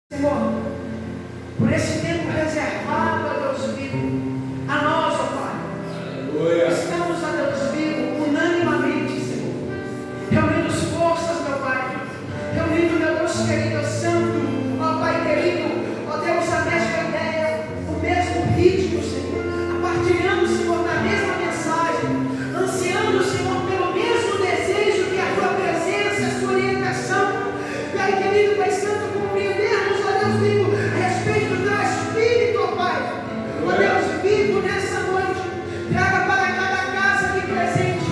Senhor, por esse tempo reservado a Deus vivo, a nós, ó Pai. Aleluia. Estamos a Deus vivo unanimamente, Senhor, reunindo forças, meu Pai, reunindo, meu Deus querido, santo, ó Pai querido, ó Deus, a mesma ideia, o mesmo ritmo, Senhor, partilhando, Senhor, da mesma mensagem, ansiando, Senhor, pelo mesmo desejo que a Tua presença, a Sua orientação, Pai querido, Pai Santo, compreendermos, ó Deus vivo, a respeito do Teu Espírito, ó Pai, ó Deus vivo nessa noite, traga para cada casa aqui presente,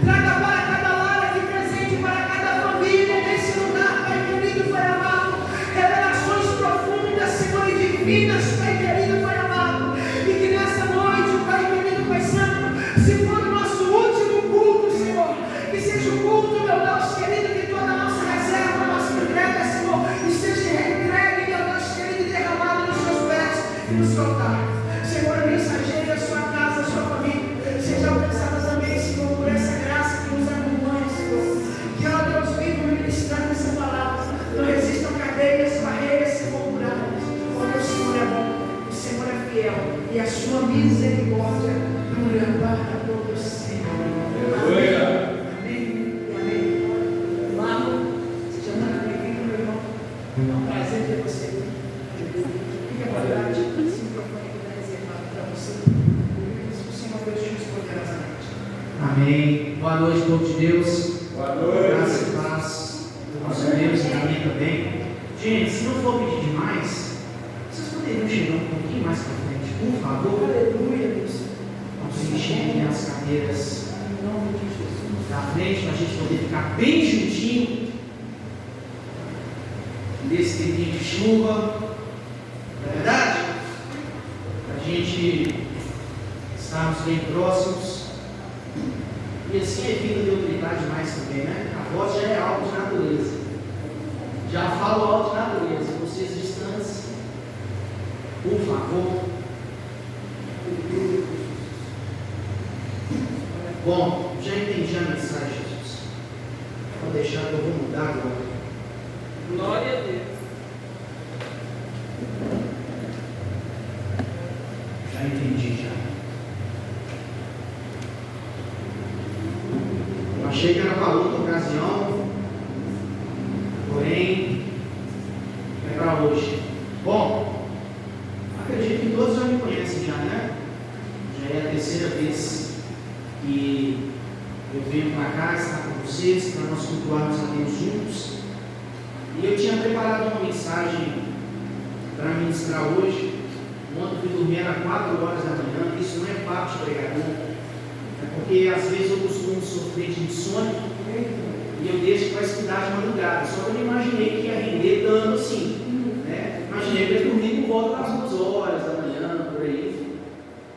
traga para cada lar aqui presente, para cada família nesse lugar, Pai querido, Pai amado, revelações profundas, Senhor, e divinas, Pai querido, Pai amado, e que nessa noite, Pai querido, Pai Santo, se for o nosso último culto, Senhor, que seja o culto, meu Deus querido, que toda a nossa reserva, a nossa entrega, Senhor, esteja entregue, meu Deus querido, e derramado nos seus pés e no seu altar. Senhor, a mensageira, a sua casa, a sua família, seja alcançada também, Senhor, por essa graça que nos acompanha, Senhor. Que, ó Deus vivo, ministrando essa palavra, não resistam cadeias, barreiras, Senhor, curadas. Porque o Senhor é bom, o Senhor é fiel, e a sua misericórdia dura para todos sempre. Amém. Amém e amém. Amado, seja muito bem-vindo, meu irmão. É um prazer ter você aqui. Fique à vontade, esse microfone que está reservado para você. O Senhor Deus te use poderosamente. Amém. Boa noite, povo de Deus. Boa noite. Graça e paz do nosso Deus e da minha também. Gente, se não for pedir demais, vocês poderiam chegar um pouquinho mais para frente, por favor. Aleluia, Deus. Vamos encher aqui as cadeiras Em nome de Jesus. da frente, para a gente poder ficar bem juntinho nesse tempinho de chuva. Não é verdade? Para a gente estarmos bem próximos. E assim evita de autoridade mais também, né? A voz já é algo de natureza. Já falo algo de natureza. Vocês distantes, por favor. Bom, já entendi a mensagem, Jesus. Pode deixar que eu vou mudar agora. Glória a Deus. Já entendi já. Eu achei que era para outra ocasião, porém é para hoje. Bom, acredito que todos já me conhecem já, né? Já é a terceira vez que eu venho para cá estar com vocês, para nós cultuarmos a Deus juntos. E eu tinha preparado uma mensagem para ministrar hoje. Ontem fui dormir às 4 horas da manhã. Isso não é papo de pregador, é porque às vezes eu costumo sofrer de insônia e eu deixo para estudar de madrugada. Só que eu não imaginei que ia render tanto assim, né? Imaginei que ia dormir por volta das 2 horas da manhã, por aí.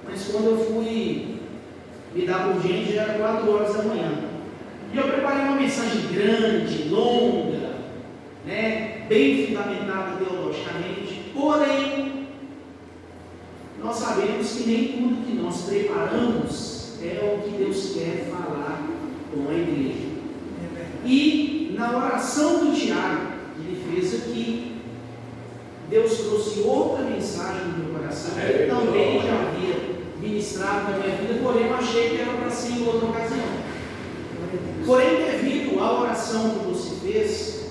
Mas quando eu fui me dar por gente, já era 4 horas da manhã. E eu preparei uma mensagem grande, longa, né? Bem fundamentada teologicamente, porém nós sabemos que nem tudo que nós preparamos é o que Deus quer falar com a igreja. E na oração do Tiago, ele fez aqui, Deus trouxe outra mensagem no meu coração, que ele também já havia ministrado na minha vida, porém eu achei que era para ser em outra ocasião. Porém, devido à oração que você fez,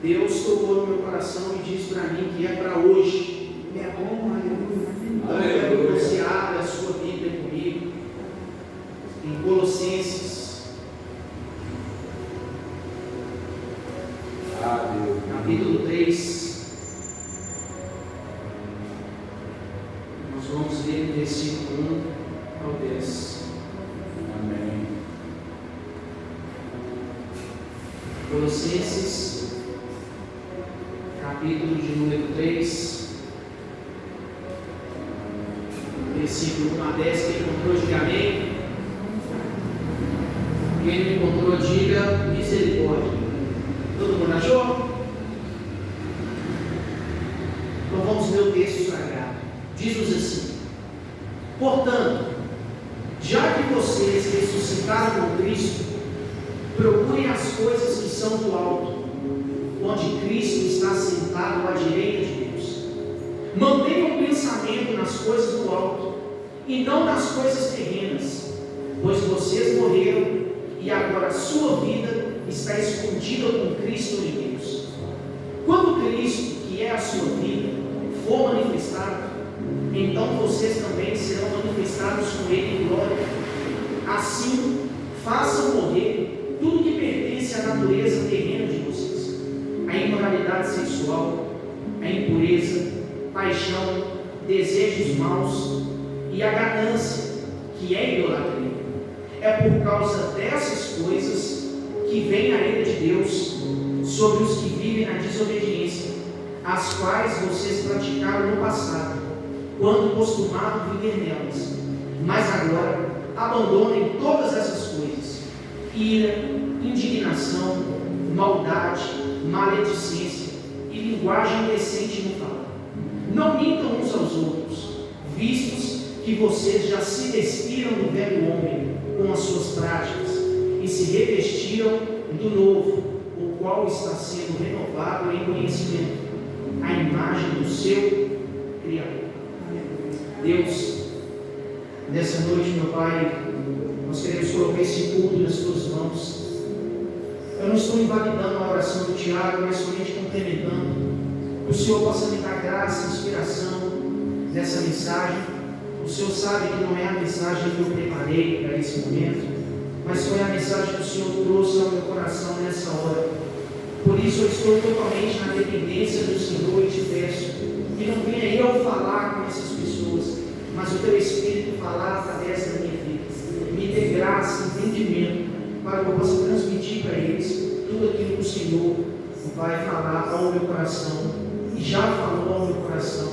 Deus tocou no meu coração e disse para mim que é para hoje. É bom, aleluia. Então eu quero que você abra a sua Bíblia comigo em Colossenses, capítulo 3. Nós vamos ler do versículo 1 ao 10. Amém. Colossenses, capítulo de número 3. Versículo 1 a 10, quem encontrou, diga amém. Quem não encontrou, diga misericórdia. Todo mundo achou? Então vamos ler o texto sagrado. Diz-nos assim: portanto, já que vocês ressuscitaram com Cristo, procurem as coisas que são do alto, onde Cristo está sentado à Mantenham o pensamento nas coisas do alto e não nas coisas terrenas, pois vocês morreram e agora a sua vida está escondida com Cristo em Deus. Quando Cristo, que é a sua vida, for manifestado, então vocês também serão manifestados com Ele em glória. Assim, façam morrer tudo que pertence à natureza terrena de vocês: a imoralidade sexual, a impureza, paixão, desejos maus e a ganância, que é idolatria. É por causa dessas coisas que vem a ira de Deus sobre os que vivem na desobediência, as quais vocês praticaram no passado, quando costumavam viver nelas. Mas agora abandonem todas essas coisas: ira, indignação, maldade, maledicência e linguagem indecente no falar. Não mintam uns aos outros, vistos que vocês já se despiram do velho homem com as suas práticas e se revestiram do novo, o qual está sendo renovado em conhecimento, à imagem do seu Criador. Deus, nessa noite, meu Pai, nós queremos colocar esse culto nas tuas mãos. Eu não estou invalidando a oração do Tiago, mas somente complementando. Que o Senhor possa me dar graça e inspiração nessa mensagem. O Senhor sabe que não é a mensagem que eu preparei para esse momento, mas foi a mensagem que o Senhor trouxe ao meu coração nessa hora. Por isso eu estou totalmente na dependência do Senhor e te peço que não venha eu falar com essas pessoas, mas o teu Espírito falar através da minha vida. Me dê graça, entendimento, para que eu possa transmitir para eles tudo aquilo que o Senhor vai falar ao meu coração e já falou ao meu coração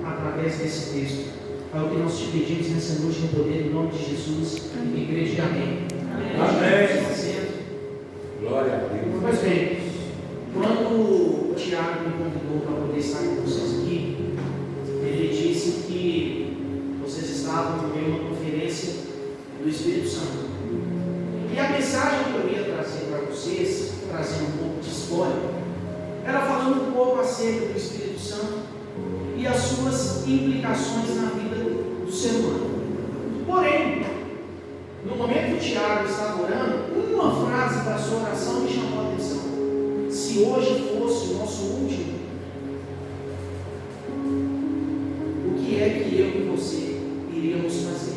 através desse texto. É o que nós te pedimos nessa noite, no poder, em nome de Jesus. Igreja, amém. Amém. Glória a Deus. Pois bem, quando o Tiago me convidou para poder estar com vocês aqui, ele disse que vocês estavam no meio de uma conferência do Espírito Santo. E a mensagem que eu ia trazer para vocês, trazendo um pouco de história, era falando um pouco acerca do Espírito Santo e as suas implicações na vida do ser humano. Porém, no momento que o Tiago estava orando, uma frase da sua oração me chamou a atenção: se hoje fosse o nosso último, o que é que eu e você iríamos fazer?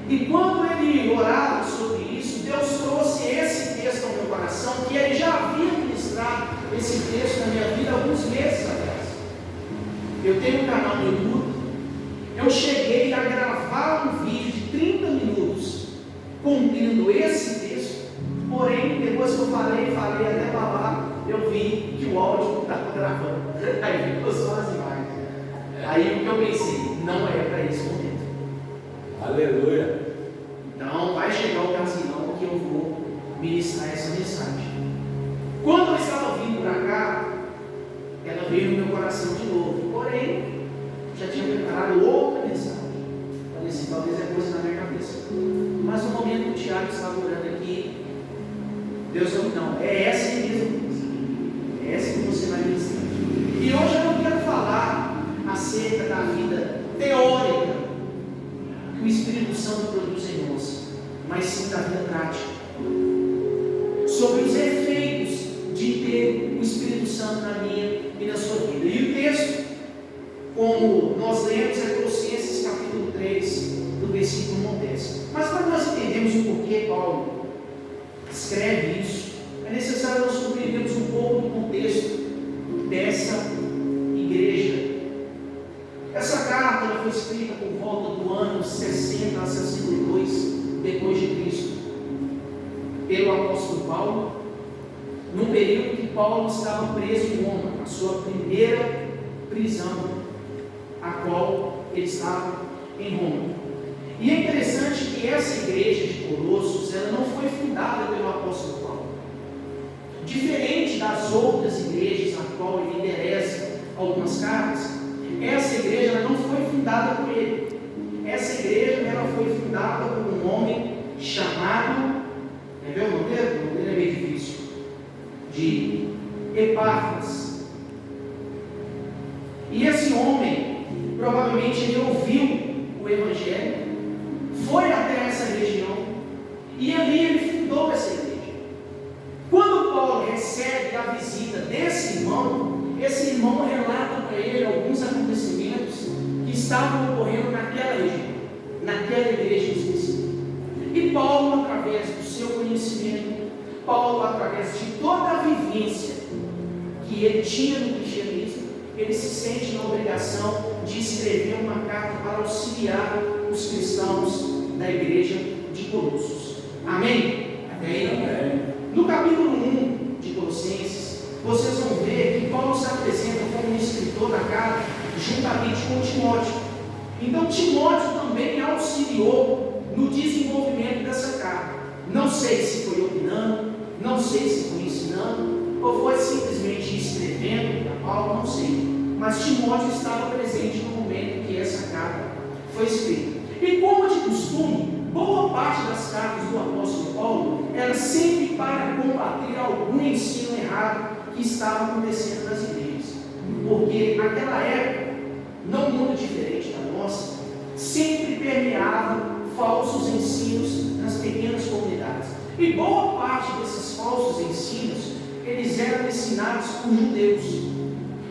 E quando ele orava sobre isso, Deus trouxe esse texto ao meu coração, que ele já havia ministrado esse texto na minha vida alguns meses atrás. Eu tenho um canal no YouTube, eu cheguei a gravar um vídeo de 30 minutos contendo esse texto, porém, depois que eu falei até falar, eu vi que o áudio não estava gravando, aí ficou só as imagens. Aí o que eu pensei, não é para esse momento. Aleluia. Então vai chegar a ocasião que eu vou ministrar essa mensagem. Quando eu estava vindo para cá, ela veio no meu coração de novo, porém já tinha preparado outra mensagem. Falei assim, talvez é coisa na minha cabeça, mas no momento que o Tiago estava orando aqui, Deus falou: não, é essa mesmo, é essa que você vai ministrar. E hoje eu não quero falar acerca da vida teórica que o Espírito Santo produz em nós, mas sim da vida prática, sobre os efeitos de ter o Espírito Santo na minha e na sua vida. E o texto, como nós lemos, é Colossenses capítulo 3, do versículo 1 ao 10. Mas para nós entendermos o porquê Paulo escreve isso, é necessário nós compreendermos um pouco do contexto dessa igreja. Essa carta ela foi escrita por volta do ano 60 a 62 depois de Cristo, pelo apóstolo Paulo, num período que Paulo estava preso em Roma, a sua primeira prisão, a qual ele estava em Roma. E é interessante que essa igreja de Colossos, ela não foi fundada pelo apóstolo Paulo. Diferente das outras igrejas a qual ele endereça algumas cartas, essa igreja ela não foi fundada por ele. Essa igreja ela foi fundada por um homem chamado, quer ver o nome dele? O nome dele é meio difícil, de Epáfras. provavelmente ele ouviu o Evangelho, foi até essa região, e ali ele fundou essa igreja. Quando Paulo recebe a visita desse irmão, esse irmão relata para ele alguns acontecimentos que estavam ocorrendo naquela região, naquela igreja específica. E Paulo, através do seu conhecimento, Paulo, através de toda a vivência que ele tinha no cristianismo, ele se sente na obrigação de escrever uma carta para auxiliar os cristãos da igreja de Colossos. Amém? Amém. No capítulo 1 de Colossenses, vocês vão ver que Paulo se apresenta como um escritor da carta juntamente com Timóteo. Então Timóteo também auxiliou no desenvolvimento dessa carta. Não sei se foi opinando, não sei se foi ensinando, ou foi simplesmente escrevendo para Paulo, não sei. Mas Timóteo estava presente no momento que essa carta foi escrita. E como de costume, boa parte das cartas do apóstolo Paulo era sempre para combater algum ensino errado que estava acontecendo nas igrejas. Porque naquela época, não muito diferente da nossa, sempre permeava falsos ensinos nas pequenas comunidades. E boa parte desses falsos ensinos, eles eram ensinados por judeus.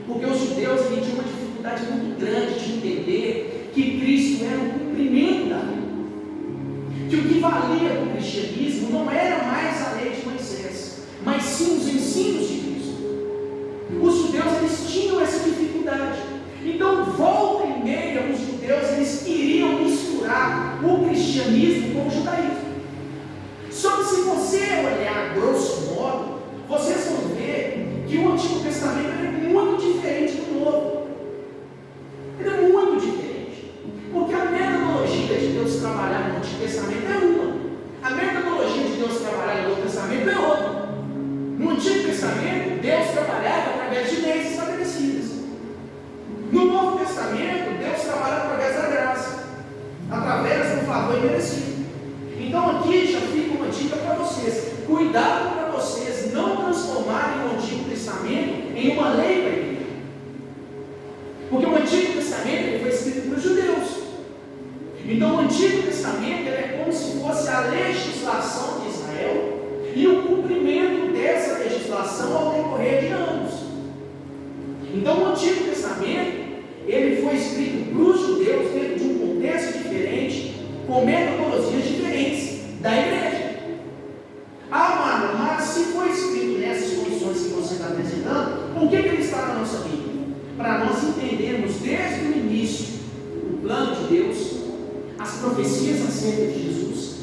Porque os judeus tinham uma dificuldade muito grande de entender que Cristo era o cumprimento da lei. Que o que valia para o cristianismo não era mais a lei de Moisés, mas sim os ensinos de Cristo. Os judeus, eles tinham essa dificuldade. Então, volta e meia, os judeus, eles queriam misturar o cristianismo com o judaísmo. Só que se você olhar grosso modo, vocês vão ver que o Antigo Testamento é muito diferente do Novo. Ele é muito diferente. Porque a metodologia de Deus trabalhar no Antigo Testamento é uma. A metodologia de Deus trabalhar no Novo Testamento é outra. No Antigo Testamento, Deus trabalhava através de leis estabelecidas. No Novo Testamento, Deus trabalha através da graça, através do favor imerecido. Então aqui já fica uma dica para vocês. Cuidado para vocês não transformarem o Antigo Testamento em uma lei para a igreja. Porque o Antigo Testamento ele foi escrito para os judeus. Então o Antigo Testamento ele é como se fosse a legislação de Israel e o cumprimento dessa legislação ao decorrer de anos. Então o Antigo Testamento ele foi escrito para os judeus dentro de um contexto diferente, com metodologias diferentes da igreja. Amado, mas se foi escrito nessas condições que você está apresentando, por que ele está na nossa Bíblia? Para nós entendermos desde o início o plano de Deus, as profecias acerca de Jesus,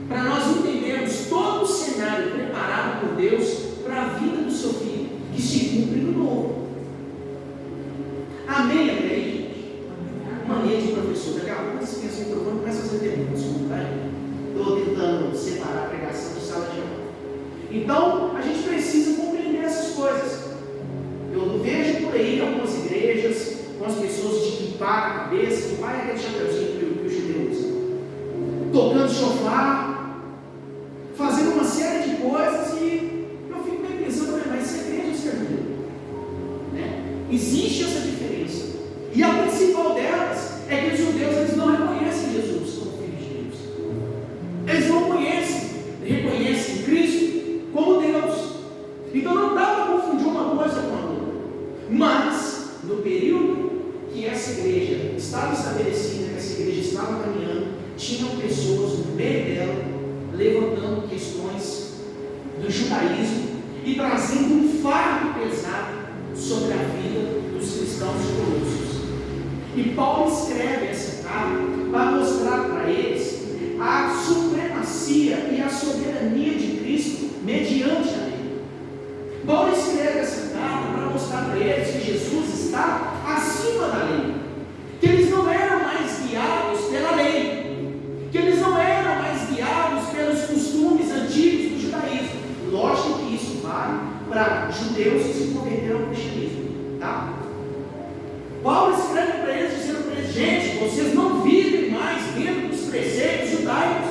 para nós entendermos todo o cenário preparado por Deus para a vida do seu filho, que se cumpre no novo. Amém, amém, gente? Mania de professor. Daqui a pouco você pensa no microfone e começa a fazer perguntas. Estou tentando separar a pregação de sala de aula. Então, a gente precisa compreender essas coisas. Eu vejo por aí algumas igrejas com as pessoas de quipar na cabeça, quipar é aquele chapeuzinho que o judeu usa, tocando chofar, fazendo uma série de coisas, e eu fico meio pensando, mas isso é igreja ou isso é judeu? Né? Existe essa diferença. E a principal delas é que os judeus eles não reconhecem Jesus como filho de Deus. Eles não reconhecem Cristo como Deus. Então não dá para confundir uma coisa com a outra. Mas, no período que essa igreja estava estabelecida, que essa igreja estava caminhando, tinham pessoas no meio dela levantando questões do judaísmo e trazendo um fardo pesado sobre a vida dos cristãos de Colossos. E Paulo escreve essa carta para mostrar para eles a supremacia e a soberania de Cristo mediante a lei. Paulo escreve essa carta para mostrar para eles que Jesus está acima da lei, que eles não eram mais guiados pela lei, que eles não eram mais guiados pelos costumes antigos do judaísmo. Lógico que isso vale para judeus que se converteram ao cristianismo, tá? Paulo escreve para eles dizendo para eles: gente, vocês não vivem mais dentro dos preceitos judaicos,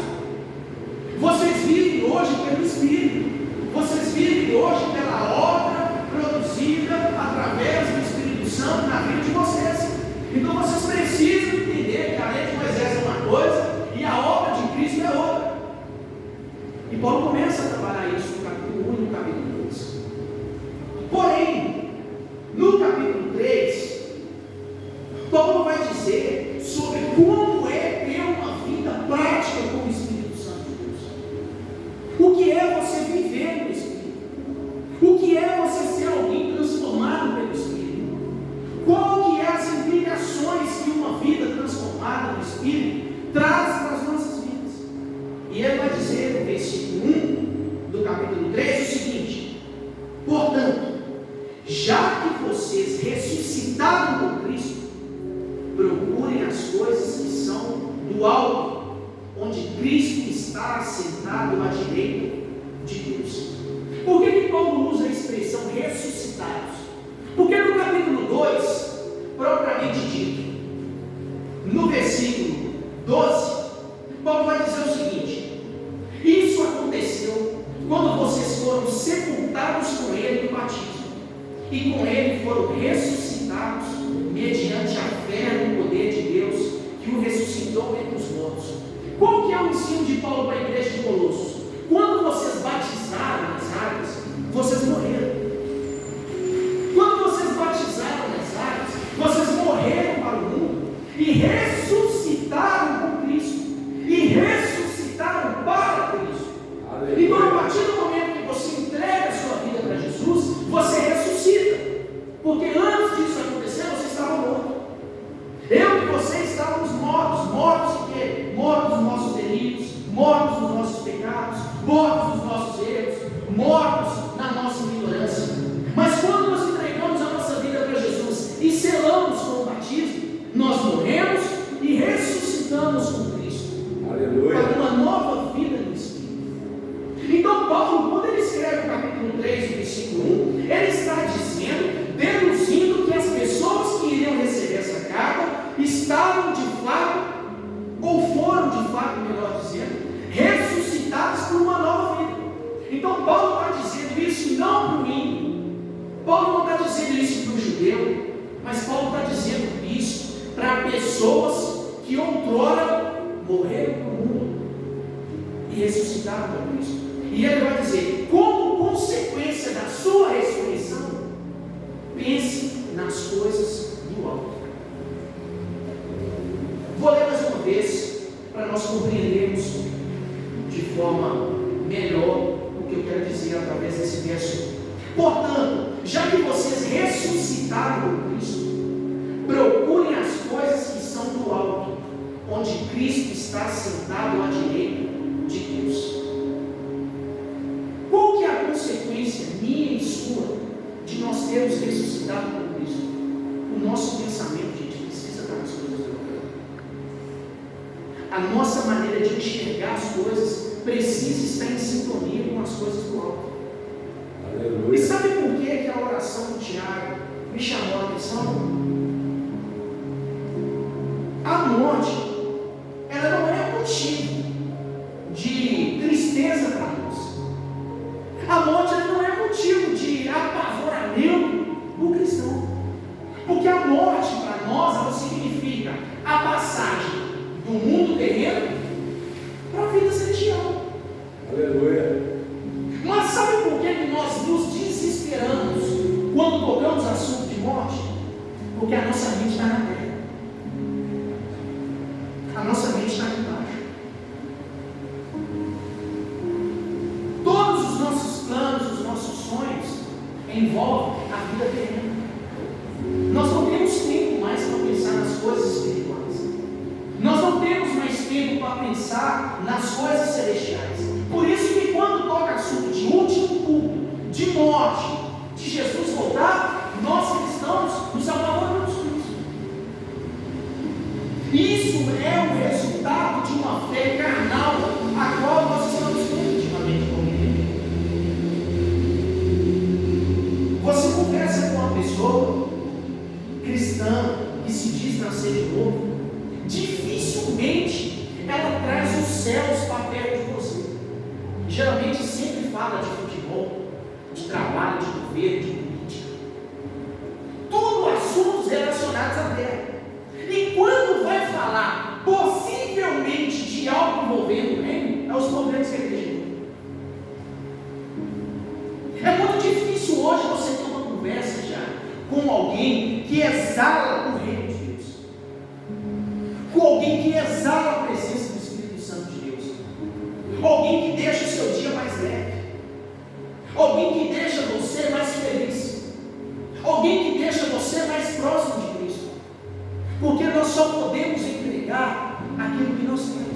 vocês vivem hoje pelo Espírito, vocês vivem hoje pela obra produzida através do Espírito Santo na vida de vocês. Então vocês precisam vocês ressuscitaram com Cristo, procurem as coisas que são do alto, onde Cristo está assentado à direita de Deus. Por que Paulo usa a expressão ressuscitados? Porque no capítulo 2, propriamente dito, no versículo 12, Paulo vai dizer o seguinte: isso aconteceu quando vocês foram sepultados com ele no batismo, e com ele foram ressuscitados mediante a fé no poder de Deus que o ressuscitou entre os mortos. Qual que é o ensino de Paulo para a igreja de Colossos? Quando vocês batizaram nas águas, vocês morreram. Quando vocês batizaram nas águas, vocês morreram para o mundo e ressuscitaram com Cristo. E ressuscitaram para Cristo. Então, a partir do momento que você entrega a sua vida para Jesus, você ressuscita. Porque antes disso acontecer, você estava morto. Eu e você estávamos mortos. Mortos de quê? Mortos dos nossos delitos, mortos dos nossos pecados, mortos dos nossos erros, mortos na nossa ignorância. Mas quando nós entregamos a nossa vida para Jesus e selamos com o batismo, nós morremos e ressuscitamos com Cristo. Aleluia. Para uma nova vida no Espírito. Então Paulo, quando ele escreve o capítulo 3, versículo 1, ele está dizendo, deduzindo que as pessoas que iriam receber essa carta estavam de fato, ou foram de fato, melhor dizendo, ressuscitadas por uma nova vida. Então Paulo está dizendo isso não para o ímpio, Paulo não está dizendo isso para o judeu, mas Paulo está dizendo isso para pessoas que outrora morreram para o mundo e ressuscitaram para Cristo. E ele vai dizer, como consequência da sua ressurreição, pense nas coisas do alto. Vou ler mais uma vez, para nós compreendermos de forma melhor o que eu quero dizer através desse verso. Portanto, já que vocês ressuscitaram com Cristo, procurem as coisas que são do alto, onde Cristo está sentado à direita de Deus. Qual que é a consequência minha e sua de nós termos ressuscitado com Cristo? O nosso pensamento, gente, precisa estar nas coisas do alto. A nossa maneira de enxergar as coisas precisa estar em sintonia com as coisas do alto. Aleluia. E sabe por que a oração do Tiago me chamou a atenção? A morte, ela não é motivo de tristeza para nós. A morte, ela não é motivo de apavoramento do cristão. Porque a morte para nós, ela significa a passagem do mundo terreno para a vida celestial. Aleluia. Mas sabe por que nós nos desesperamos quando tocamos assunto de morte? Porque a nossa mente está na terra. A nossa mente está aqui embaixo. Todos os nossos planos, os nossos sonhos envolvem a vida terrena. Nós não temos tempo mais para pensar nas coisas espirituais. Nós não temos mais tempo para pensar nas coisas celestiais. Por isso que quando toca assunto de último culto, de morte, de Jesus voltar, nós cristãos nos apavoramos com isso. Isso é o resultado de uma fé carnal, a qual nós estamos intimamente convivendo. Você conversa com uma pessoa cristã que se diz nascer de novo, dificilmente ela traz os céus para perto de você. Geralmente sempre fala de futebol, de trabalho, de governo, de política. Tudo assuntos relacionados à terra. E quando vai falar possivelmente de algo envolvendo o reino, é os problemas que a igreja tem. É muito difícil hoje você ter uma conversa já com alguém que exala o reino de Deus, com alguém que exala a presença do Espírito Santo de Deus, alguém que deixa o seu dia mais leve, alguém que deixa você mais feliz, alguém que deixa você mais próximo de Cristo, porque nós só podemos entregar aquilo que nós temos.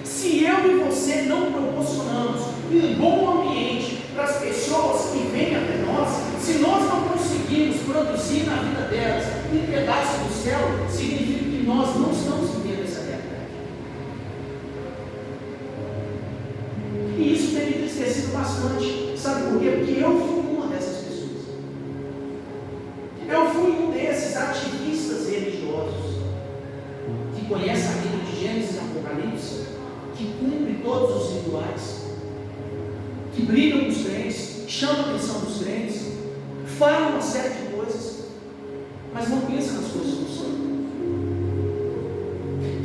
Se eu e você não proporcionamos um bom ambiente para as pessoas que vêm até nós, se nós não conseguimos produzir na vida delas um pedaço do céu, significa que nós não estamos vivendo essa realidade. E isso tem me entristecido bastante. Sabe por quê? Porque eu fui uma dessas pessoas. Eu fui um desses ativistas religiosos que conhece a Bíblia de Gênesis e Apocalipse, que cumpre todos os rituais, que brigam com os crentes, chamam a atenção dos crentes, falam uma série de coisas, mas não pensam nas coisas do céu.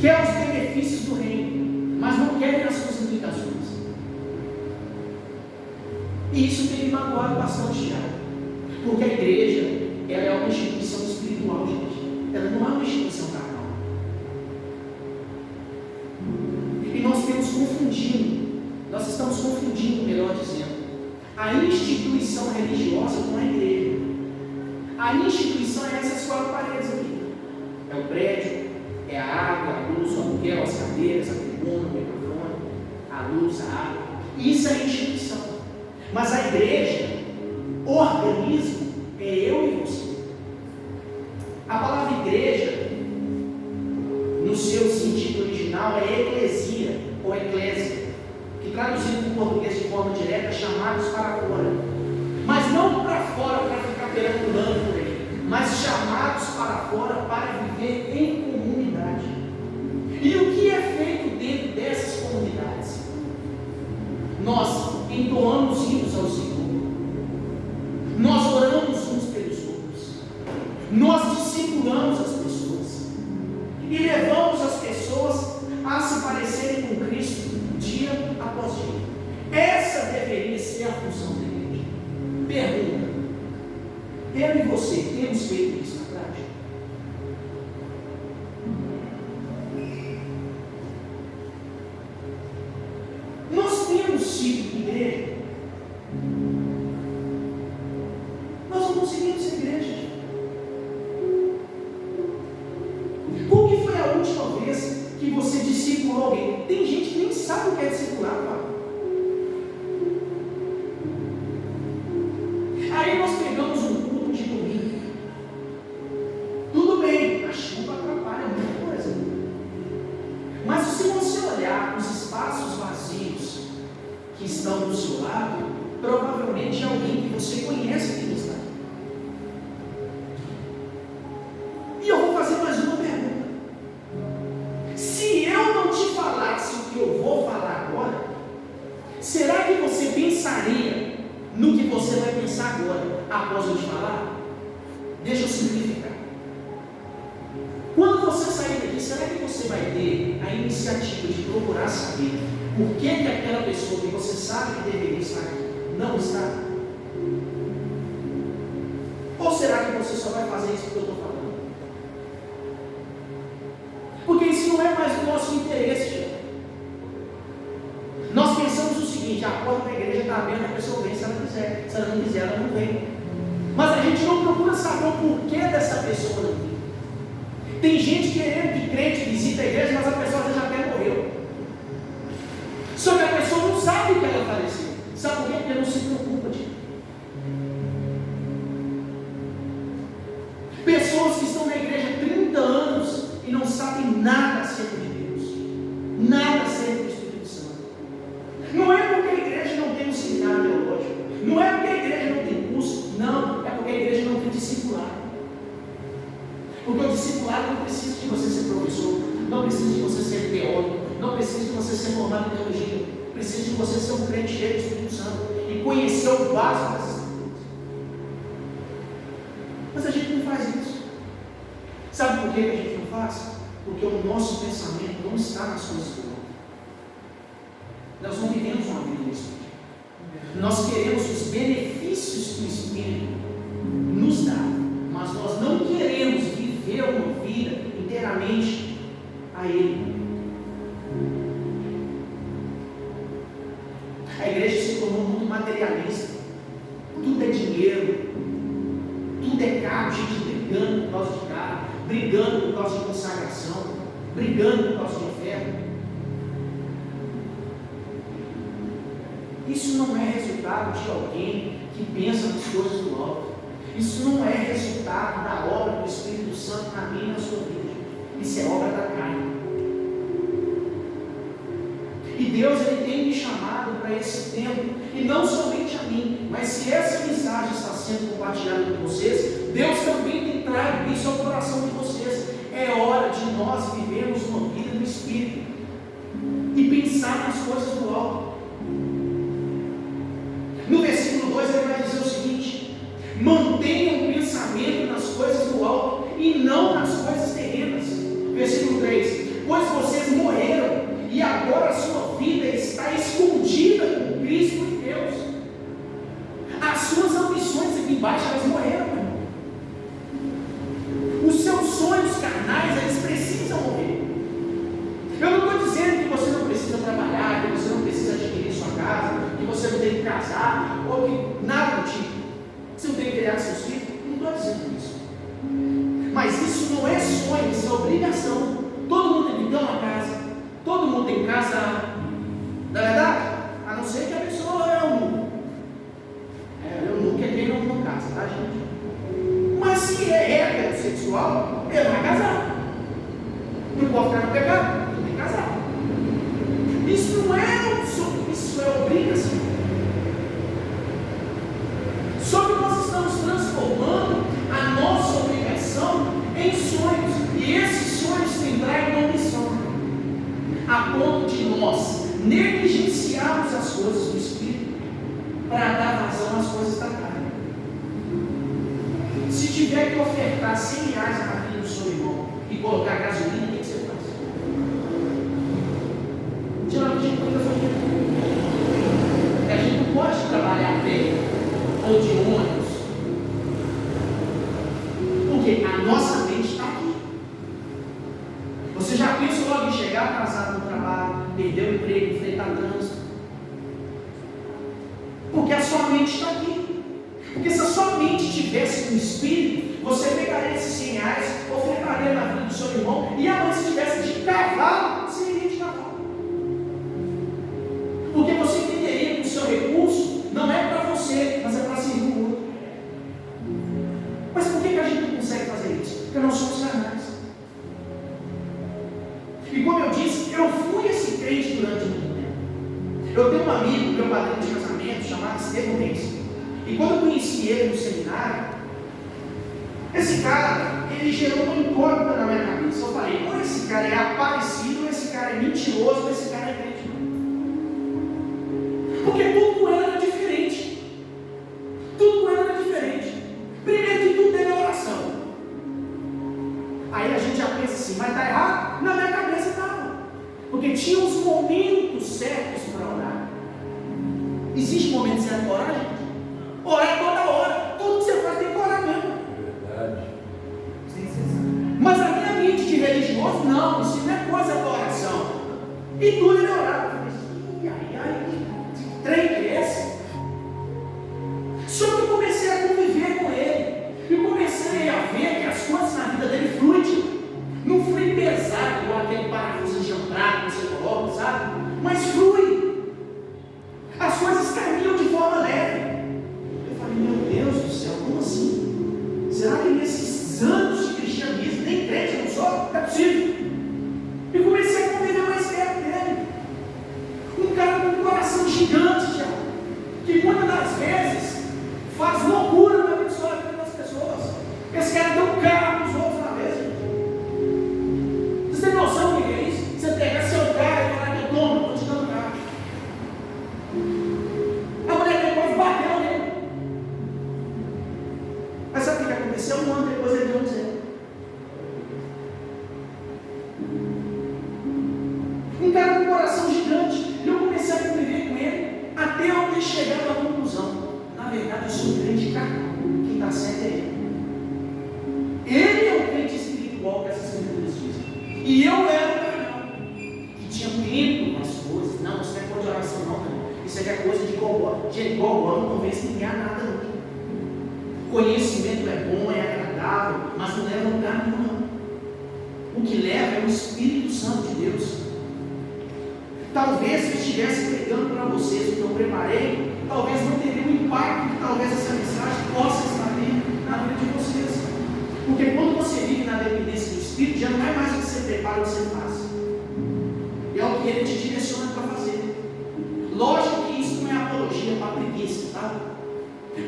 Quer os benefícios do reino, mas não querem as suas implicações. E isso tem me magoado bastante já, porque a igreja, ela é uma instituição espiritual, gente. Ela não é uma instituição carnal. E nós estamos confundindo, melhor dizendo, a instituição religiosa com a igreja. A instituição é essas 4 paredes aqui. É o prédio, é a água, a luz, o aluguel, as cadeiras, a tribuna, o microfone, a luz, a água. Isso é instituição. Mas a igreja, o organismo, é eu e você. A palavra igreja, no seu sentido original, é eclesia ou eclésia, que traduzido para o português de forma direta, chamados para fora. Mas não para fora para ficar perambulando por aí, mas chamados para fora para viver em comunidade. E o que é feito dentro dessas comunidades? Nós entoamos hinos ao Senhor, nós oramos uns pelos outros, nós discipulamos as pessoas e levamos as pessoas a se parecerem com Cristo dia após dia. Essa deveria ser a função da igreja. Pergunta: eu e você temos feito isso na prática? Nós temos sido igreja. Nós não conseguimos ser igreja. Qual que foi a última vez que você discipulou alguém? Tem gente que nem sabe o que é discipular, cara. Aí nós pegamos um culto de domingo. Tudo bem, a chuva atrapalha muita coisa. Mas se você olhar os espaços vazios que estão do seu lado, provavelmente é alguém que você conhece que está. E eu vou fazer mais uma pergunta. Se eu não te falasse o que eu vou falar agora, será que você pensaria no que você vai pensar agora, após eu te falar? Deixa eu simplificar. Quando você sair daqui, será que você vai ter a iniciativa de procurar saber por que aquela pessoa que você sabe que deveria estar aqui não está? Ou será que você só vai fazer isso que eu estou falando? Porque isso não é mais do nosso interesse, gente. Nós pensamos o seguinte: a porta da igreja está aberta, a pessoa vem se ela quiser. Se ela não quiser, ela não vem. Mas a gente não procura saber o porquê dessa pessoa não vir. Tem gente querendo que crente visite a igreja, mas a pessoa já até morreu. Só que a pessoa não sabe que ela faleceu. Sabe por quê? Porque não se preocupa de. Pessoas que estão na igreja há 30 anos e não sabem nada acerca de Deus, nada acerca do Espírito Santo. Não é porque a igreja não tem um seminário teológico, não é porque a igreja não tem curso, não, é porque a igreja não tem discipulado. Porque o discipulado não precisa de você ser professor, não precisa de você ser teólogo, não precisa de você ser formado em teologia, precisa de você ser um crente cheio do Espírito Santo e conhecer o básico das Escrituras. Mas a gente não faz isso. Sabe por que a gente não faz? Porque o nosso pensamento não está nas coisas do mundo. Nós não vivemos uma vida no Espírito. Nós queremos os benefícios que o Espírito nos dá, mas nós não queremos viver uma vida inteiramente a Ele. A igreja se tornou muito materialista. Tudo é dinheiro, tudo é carro, gente brigando por causa de carro, brigando por causa de consagração, brigando por causa de oferta. Isso não é resultado de alguém que pensa nas coisas do alto. Isso não é resultado minha e na sua vida. Isso é obra da carne. E Deus, Ele tem me chamado para esse tempo, e não somente a mim, mas se essa mensagem está sendo compartilhada com vocês, Deus também tem trago isso ao coração de vocês. É hora de nós vivermos uma vida no Espírito e pensar nas coisas do alto. No versículo 2 ele vai dizer o seguinte: mantenham o pensamento nas coisas do alto e não nas coisas terrenas. Versículo 3: pois vocês morreram e agora a sua vida está escondida com Cristo em Deus. As suas ambições aqui embaixo, elas morreram, meu irmão. Os seus sonhos carnais, eles precisam morrer. Eu não estou dizendo que você não precisa trabalhar, que você não precisa adquirir sua casa, que você não tem que casar, ou que nada do tipo. Você não tem que criar seus filhos. Não estou dizendo isso. Mas isso não é sonho, isso é obrigação. Todo mundo tem que ter uma casa, todo mundo tem que casar. Não é verdade? A não ser que a pessoa é eunuco. Eunuco é quem não casa, tá, gente? Mas se é heterossexual, ele vai casar. Não pode ficar no pecado, ele tem que casar. Isso não é um sonho, isso é obrigação. Só que nós estamos transformando a nossa obrigação em sonhos. E esses sonhos têm trago uma missão, a ponto de nós negligenciarmos as coisas do Espírito para dar vazão às coisas da carne. Se tiver que ofertar R$100 na vida do seu irmão e colocar gasolina, o que você faz? Geralmente a gente põe gasolina. A gente não pode trabalhar bem ou de ônibus, porque a nossa mente está aqui. Você já pensou logo em chegar atrasado no trabalho, perder o emprego, enfrentar trânsito? Porque a sua mente está aqui. Porque se a sua mente estivesse no Espírito, você pegaria esses R$100, ofertaria na vida do seu irmão, e amanhã se estivesse de cavalo, você iria de cavalo. Porque você entenderia que o seu recurso não é para você, mas é para servir o outro. Mas por que a gente não consegue fazer isso? Porque nós somos carnais. E como eu disse, eu fui esse crente durante muito tempo. Eu tenho um amigo, meu padrinho de casamento, chamado Estevão Reis. E quando eu conheci ele no seminário, esse cara, ele gerou uma incógnita na minha cabeça. Eu falei, ou esse cara é aparecido, ou esse cara é mentiroso, ou esse cara é crente. Porque tudo com ele era diferente. Tudo com ele era diferente. Primeiro que tudo dele é oração. Aí a gente já pensa assim, mas está errado? Na minha cabeça estava. Porque tinha os momentos certos para orar. Existe momento certo para orar, gente? Orar toda hora. Tudo que você faz tem que orar mesmo. Verdade. Mas a minha mente de religioso, não. Isso não é coisa para oração. E tudo ele orava. Que trem que é esse? Só que eu comecei a conviver com ele. E comecei a ver que as coisas na vida dele fluem. Não flui pesado, igual aquele parafuso enxambrado que você coloca, sabe? Mas flui. As coisas caminham de forma leve. Eu falei, meu Deus do céu, como assim? Será que nesses anos de cristianismo, nem crente eu não sou? É possível. E comecei a conviver mais perto dele. Um cara com um coração gigante, já, que muitas das vezes faz loucura para abençoar a vida das pessoas. Esse cara deu um carro para os outros na vez. Você tem noção do que é isso? Você pegar seu carro e falar que eu tomo, estou te dando carro. A mulher depois bateu nele. Mas sabe o que aconteceu? Um ano depois ele deu um zero. Um cara com um coração gigante. E eu comecei a conviver com ele até eu ter chegado à conclusão. Na verdade, eu sou um crente carnal. Quem está certo é ele. Ele é o crente espiritual que essas escrituras dizem. E eu era o carnal, que tinha tempo nas coisas. Não, isso não é coisa de oração, não, irmão. Isso aqui é coisa de gogó. Gente, gogó não convence ninguém a nada, não. Conhecimento é bom, é agradável, mas não leva a lugar nenhum, não. O que leva é o Espírito Santo de Deus. Talvez se eu estivesse pregando para vocês o que eu preparei, talvez não teria o impacto que talvez essa mensagem possa estar tendo na vida de vocês. Porque quando você vive na dependência do Espírito, já não é mais o que você prepara, o que você faz. É o que Ele te direciona para fazer. Lógico que isso não é apologia para preguiça, tá?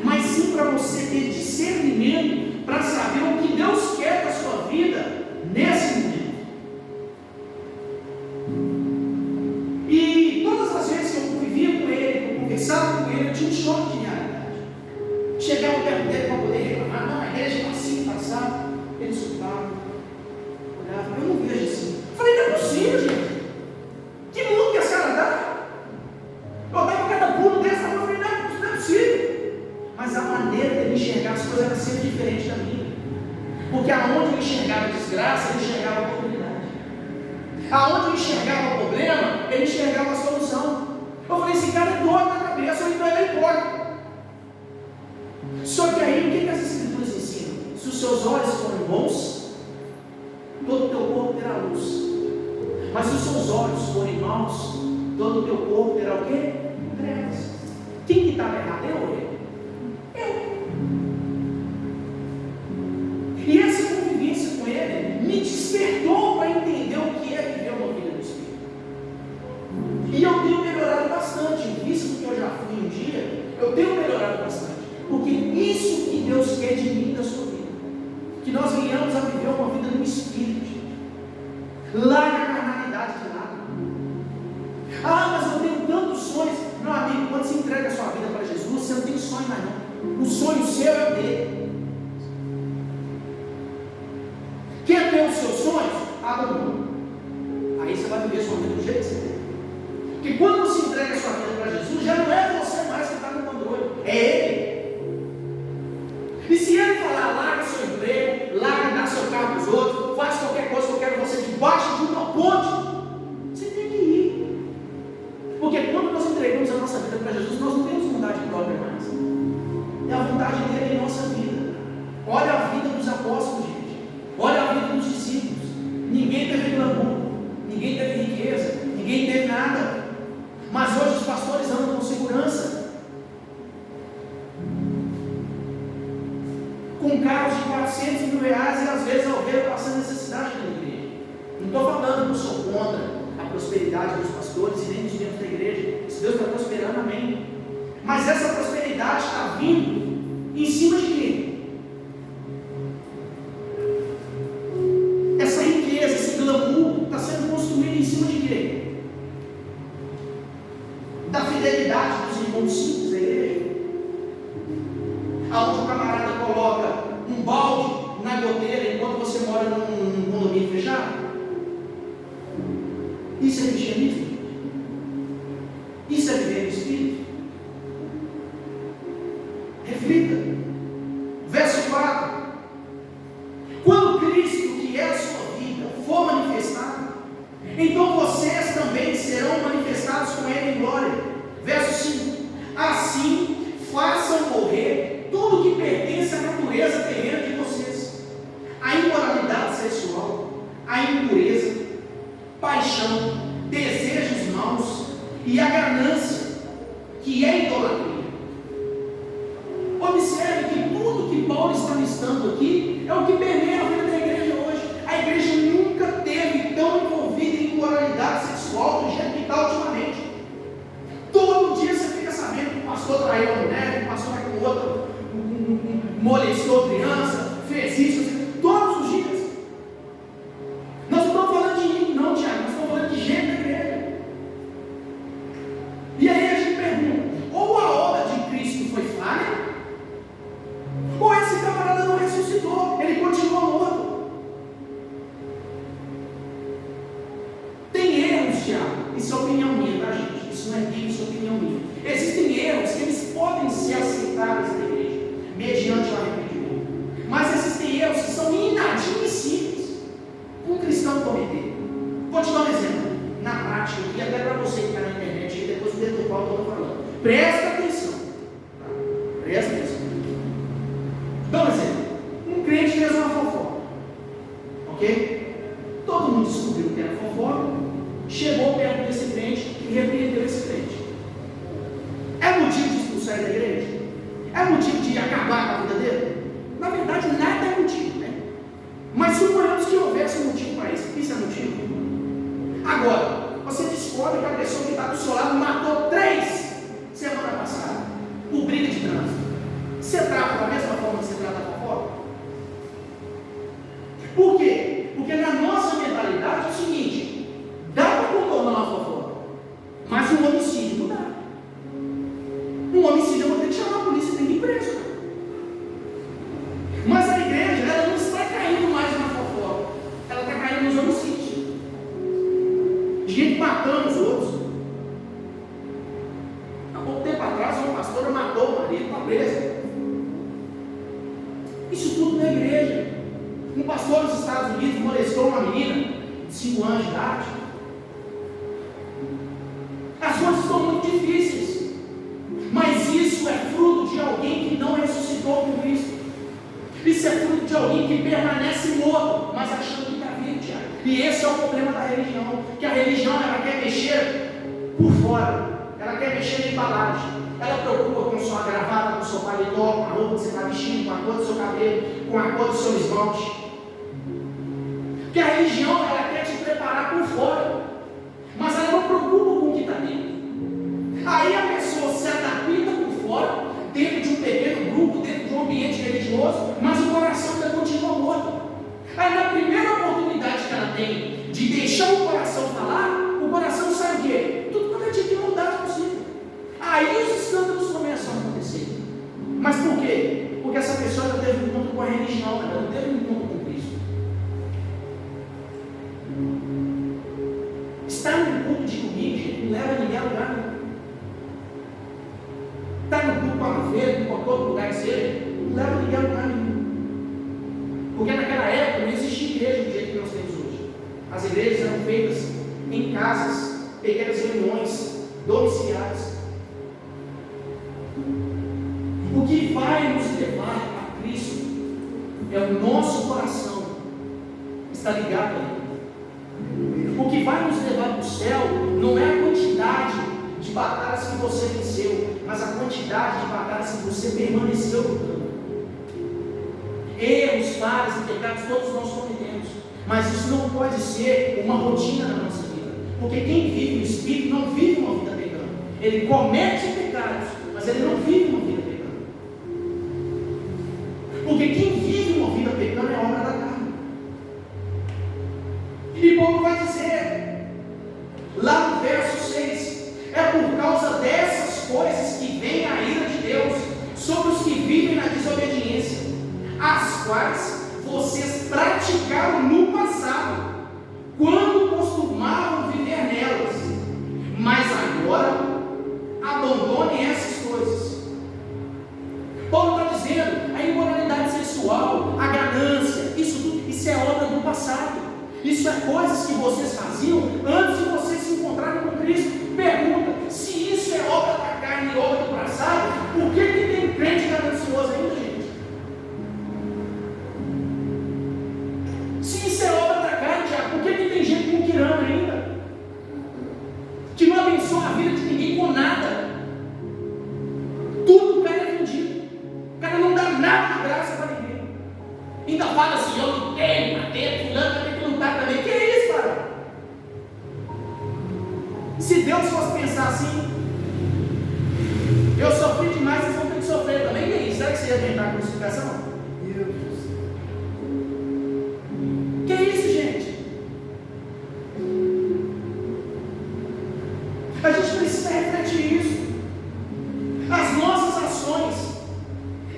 Mas sim para você ter discernimento para saber o que Deus quer da sua vida nesse momento. E todas as vezes que eu convivia com Ele, que eu conversava com Ele, eu tinha um choque de realidade. Chegava perto dele para poder reclamar, não, a igreja está assim, está assado. Ele escutava, olhava, eu não vejo assim. Eu falei, não é possível, gente. Que mundo que a senhora dá? Eu dava cada pulo dessa, eu falei, não é possível. Mas a maneira dele enxergar as coisas era sempre diferente da minha. Porque aonde eu enxergava desgraça, ele enxergava a oportunidade. Aonde eu enxergava o problema, ele enxergava a solução. Eu falei, esse cara é doido na cabeça, ou então ele é hipócrita. Só que aí, o que as Escrituras ensinam? Se os seus olhos forem bons, todo o teu corpo terá luz. Mas se os seus olhos forem maus, todo o teu corpo terá o quê? Trevas. Quem que estava errado? Eu ou ele? Eu. E essa convivência com ele me despertou para entender o que é viver uma vida do Espírito. E eu tenho melhorado bastante, em vista do que eu já fui um dia, eu tenho melhorado bastante. Porque isso que Deus quer de mim e da sua vida. Que nós venhamos a viver uma vida no Espírito, gente. Larga a carnalidade de lado. Ah, mas eu tenho tantos sonhos. Meu amigo, quando você entrega a sua vida para Jesus, você não tem sonho mais não. O sonho seu é o dele. Quer ter os seus sonhos? Abra mão. Aí você vai viver a sua vida do jeito que você quer. Porque quando você entrega a sua vida para Jesus, já não é você mais que está no controle. É Ele. E se Ele falar, larga seu emprego, larga dar seu carro para os outros, faz qualquer coisa que eu quero você debaixo de uma ponte, você tem que ir. Porque quando nós entregamos a nossa vida para Jesus, nós não temos vontade própria mais. É a vontade dele em nossa vida. Olha a vida dos apóstolos, gente. Olha a vida dos discípulos. Ninguém teve glamour, ninguém teve riqueza, ninguém teve nada. Mas hoje os pastores andam com segurança. Com carros de 400 mil reais e às vezes a ovelha passando necessidade na igreja. Não estou falando que eu sou contra a prosperidade dos pastores e nem dos membros da igreja. Se Deus está prosperando, amém. Mas essa prosperidade está vindo em cima de quê? Essa riqueza, esse glamour está sendo construído em cima de quê? Da fidelidade dos irmãos simples da igreja. Aonde o camarada coloca um balde na goteira enquanto você mora num condomínio fechado? Isso é cristianismo? Isso é viver no Espírito? Reflita. Verso 4. Quando Cristo, que é a sua vida, for manifestado, então vocês também serão manifestados com Ele em glória. Verso 5. Assim, façam morrer tudo que pertence à natureza terrena de vocês: a imoralidade sexual, a impureza, paixão, desejos maus e a ganância, que é idolatria. Observe que tudo que Paulo está listando aqui é o que permeia a vida da igreja hoje. A igreja nunca teve tão envolvida em imoralidade sexual do jeito que está ultimamente. Todo dia você fica sabendo que o pastor traiu a mulher, que o pastor vai com outro, molestou criança, fez isso, todos os dias. Nós não estamos falando de mim, não, Tiago, nós estamos falando de gente da igreja. E aí a gente pergunta: ou a obra de Cristo foi falha, ou esse camarada não ressuscitou, ele continua morto. Tem erros, Tiago, isso é opinião minha, tá, gente? Isso não é Bíblia, isso é opinião minha. Existem erros que eles podem ser aceitáveis na igreja, mediante o arrependimento. Mas existem erros que são inadmissíveis para um cristão cometer. Vou te dar um exemplo, na prática, e até para você que está na internet, e depois o dedo do Paulo está falando. Presta atenção. Tá? Presta atenção. Dá um exemplo. Um crente fez uma fofoca. Ok? Todo mundo descobriu que era fofoca, chegou perto desse crente e repreendeu esse crente. É motivo de expulsar da igreja? É motivo de acabar com a vida dele? Na verdade, nada é motivo, né? Mas suponhamos que houvesse um motivo para isso. Isso é motivo? Agora, você descobre que a pessoa que está do seu lado matou 3 semana passada por briga de trânsito. Você trata da mesma forma que você trata a fofoca? Por quê? Porque na nossa mentalidade é o seguinte: dá para contornar uma fofoca, mas um homicídio não dá. Um homicídio eu vou ter que chamar a polícia e tem que ir preso. Mas a igreja, ela não está caindo mais na fofoca, ela está caindo nos homicídios. Gente matando os outros. Há pouco tempo atrás, uma pastora matou o marido, está presa. Isso tudo na igreja. Um pastor nos Estados Unidos molestou uma menina de 5 anos de idade. As coisas estão muito difíceis, mas isso é fruto de alguém que não ressuscitou com Cristo. Isso é fruto de alguém que permanece morto, mas achando que está vivo, Tiago. E esse é o problema da religião, que a religião ela quer mexer por fora, ela quer mexer na embalagem, ela preocupa com sua gravata, com seu paletó, com a roupa que você está vestindo, com a cor do seu cabelo, com a cor do seu esmalte. Porque a religião ela quer te preparar por fora, mas ela não preocupa com o que está dentro. Aí a pessoa se adapta por fora, dentro de um pequeno grupo, dentro de um ambiente religioso, mas o coração ainda continua morto. Aí na primeira oportunidade que ela tem de deixar o coração falar, o coração sai o quê? Tudo quanto é tipo de maldade possível. Aí os escândalos começam a acontecer. Mas por quê? Porque essa pessoa não teve um encontro com a religião, ela não teve um encontro com Cristo. Estar no culto de domingo, gente, não leva ninguém a lugar nenhum. Estar no culto com a feira, em qualquer outro lugar que seja, não leva ninguém a lugar nenhum. Porque naquela época não existia igreja do jeito que nós temos hoje. As igrejas eram feitas em casas, pequenas reuniões, domiciliares. O que vai nos levar a Cristo é o nosso coração está ligado a Ele. O que vai nos levar para o céu não é a quantidade de batalhas que você venceu, mas a quantidade de batalhas que você permaneceu lutando. Erros, falhas e pecados todos nós cometemos, mas isso não pode ser uma rotina na nossa vida, porque quem vive o Espírito não vive uma vida pecando. Ele comete pecados, mas ele não vive uma vida pecando. Porque quem vive uma vida pecando é obra da carne. E Paulo vai dizer, lá no verso 6, é por causa dessas coisas que vem a ira de Deus sobre os que vivem na desobediência, as quais vocês praticaram no passado, quando costumavam viver nelas, mas agora abandonem essas coisas. Paulo está dizendo, a imoralidade sexual, a ganância, isso é obra do passado. Isso é coisas que vocês faziam antes de vocês se encontrarem com Cristo. Pergunta, se isso é obra da carne e obra do passado, por que tem crente ganancioso ainda, gente? Se isso é obra da carne, Tiago, por que tem gente muquirana ainda? Que não abençoa a vida de ninguém com nada. Tudo o cara é vendido. O cara não dá nada de graça para ninguém. Ainda fala assim, eu lutei, matei, fulano vai ter que lutar também. Que é isso, cara? Se Deus fosse pensar assim, eu sofri demais, vocês vão ter que sofrer também. E aí, será que você ia aguentar a crucificação? Que é isso, gente? A gente precisa refletir isso. As nossas ações,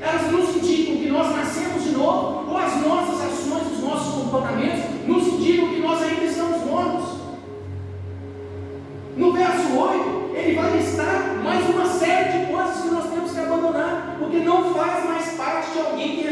elas nos indicam que nós nascemos de novo, ou as nossas ações, os nossos comportamentos nos indicam que nós ainda estamos mortos. No verso 8, ele vai listar mais uma série de coisas que nós temos que abandonar, porque não faz mais parte de alguém que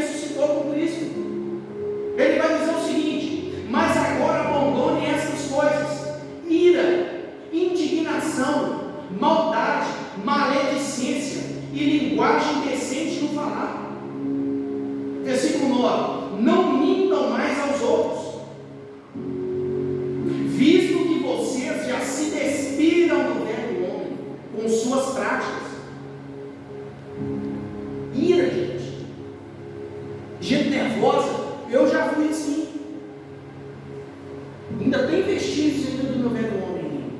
Ainda tem vestígios ainda do meu velho homem em mim.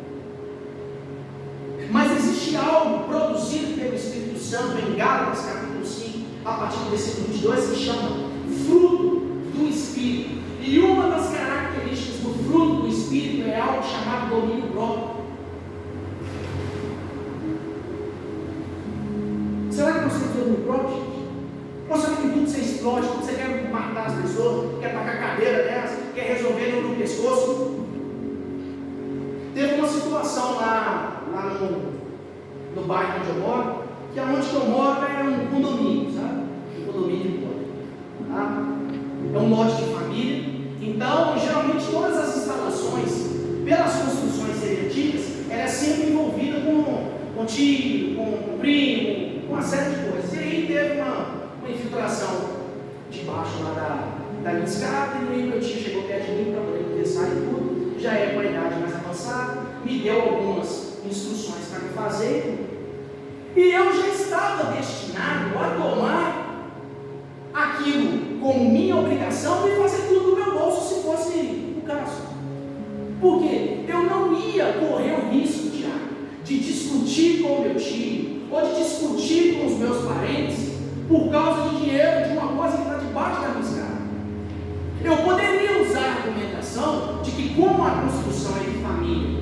Mas existe algo produzido pelo Espírito Santo em Gálatas capítulo 5, a partir do versículo 22, que chama fruto do Espírito. E uma das características do fruto do Espírito é algo chamado domínio próprio. Será que nós temos domínio próprio, gente? Ou será que tudo você explode, tudo você quer matar as pessoas, quer tacar a cadeira delas, quer resolver no pescoço? Teve uma situação lá no bairro onde eu moro, que onde eu moro é um condomínio, sabe? Um condomínio de porta. Tá? É um lote de família. Então, geralmente, todas as instalações, pelas construções serem antigas, ela é sempre envolvida com tio, com primo, com uma série de coisas. E aí teve uma infiltração debaixo lá da minha escada, e aí meu tio chegou perto de mim para poder conversar e tudo. Já é com a idade mais avançada, me deu algumas instruções para me fazer. E eu já estava destinado a tomar aquilo como minha obrigação e fazer tudo do meu bolso se fosse o caso. Porque eu não ia correr o risco, Tiago, de discutir com o meu tio ou de discutir com os meus parentes por causa de dinheiro, de uma coisa que está debaixo da minha escada. Eu poderia usar a argumentação de que, como a construção é de família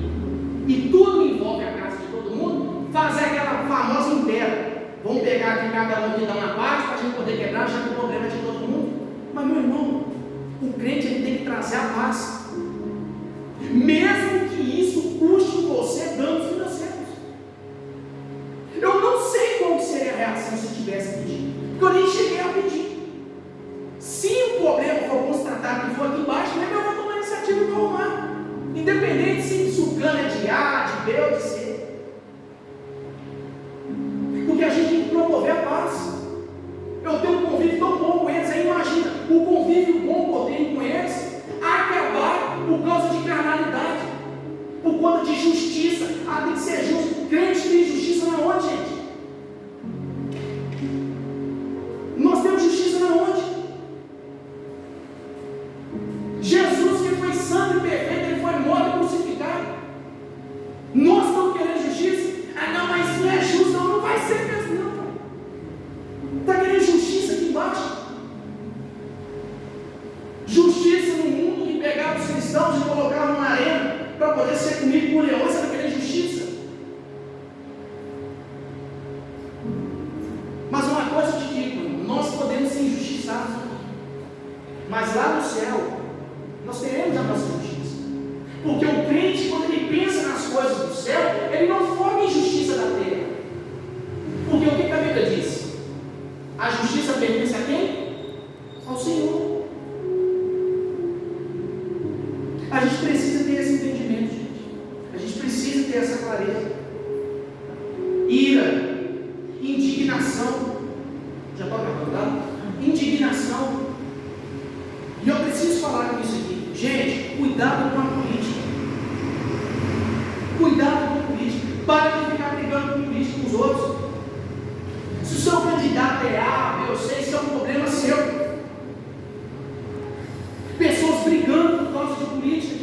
e tudo envolve a casa de todo mundo, fazer aquela famosa inteira. Vamos pegar aqui cada um que dá uma parte para a gente poder quebrar, já que o problema é de todo mundo. Mas, meu irmão, o crente ele tem que trazer a paz, mesmo que isso custe você danos financeiros. Eu não sei qual seria a reação se eu tivesse pedido, porque eu nem cheguei a pedir. Se o problema for constatado que for aqui embaixo, eu vou tomar a iniciativa para arrumar, independente se o cano é de A, de B ou de C. Porque a gente tem que promover a paz. Eu tenho um convívio tão bom com eles, aí imagina, o convívio bom que eu tenho com eles acabar por causa de carnalidade, por conta de justiça. Tem que ser justo. Crente tem justiça na onde, gente? Nós temos justiça na onde? Jesus, que foi santo e perfeito, ele foi morto e crucificado. Nós estamos querendo justiça? Não, mas isso não é justo, não vai ser mesmo, não. Está querendo justiça aqui embaixo? Justiça no mundo que pegava os cristãos e colocava numa arena para poder ser comido por leões. Você está querendo justiça? Mas uma coisa eu te digo, nós podemos ser injustiçados, mas lá no céu nós teremos a nossa justiça. Porque o crente, quando ele pensa nas coisas do céu, ele não foca em justiça da terra. Porque o que a Bíblia diz? A justiça pertence a quem? Ao Senhor. A gente precisa ter esse entendimento, gente. A gente precisa ter essa clareza. Ira, indignação. Já estou acabando, tá? Indignação. E eu preciso falar com isso aqui. Gente, cuidado com a política. Cuidado com a política. Para de ficar brigando com política com os outros. Se o seu candidato é A, B ou C, isso é um problema seu. Pessoas brigando por causa de política.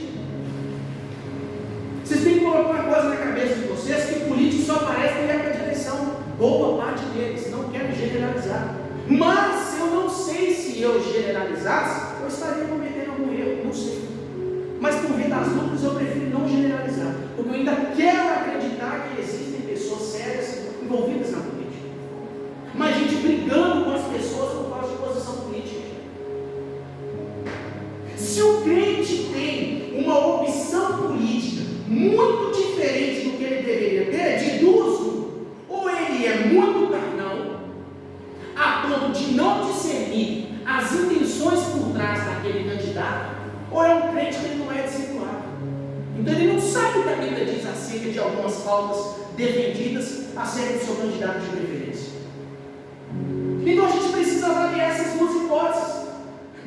Vocês têm que colocar uma coisa na cabeça de vocês, que político só aparece na época de eleição. Boa parte deles, não quero generalizar. Mas eu não sei se eu generalizasse, eu estaria cometendo algum erro, não sei. Mas por via das dúvidas eu prefiro não generalizar, porque eu ainda quero acreditar que existem pessoas sérias envolvidas na política. Mas gente brigando com as pessoas por causa de posição política. Se o crente tem uma opção política muito diferente do que ele deveria ter, de duas, ou ele é muito carnal, a ponto de não discernir as intenções por trás daquele candidato, ou é um crente que ele não é discipulado. Então ele não sabe o que a Bíblia diz acerca de algumas pautas defendidas acerca do seu candidato de preferência. Então a gente precisa avaliar essas duas hipóteses.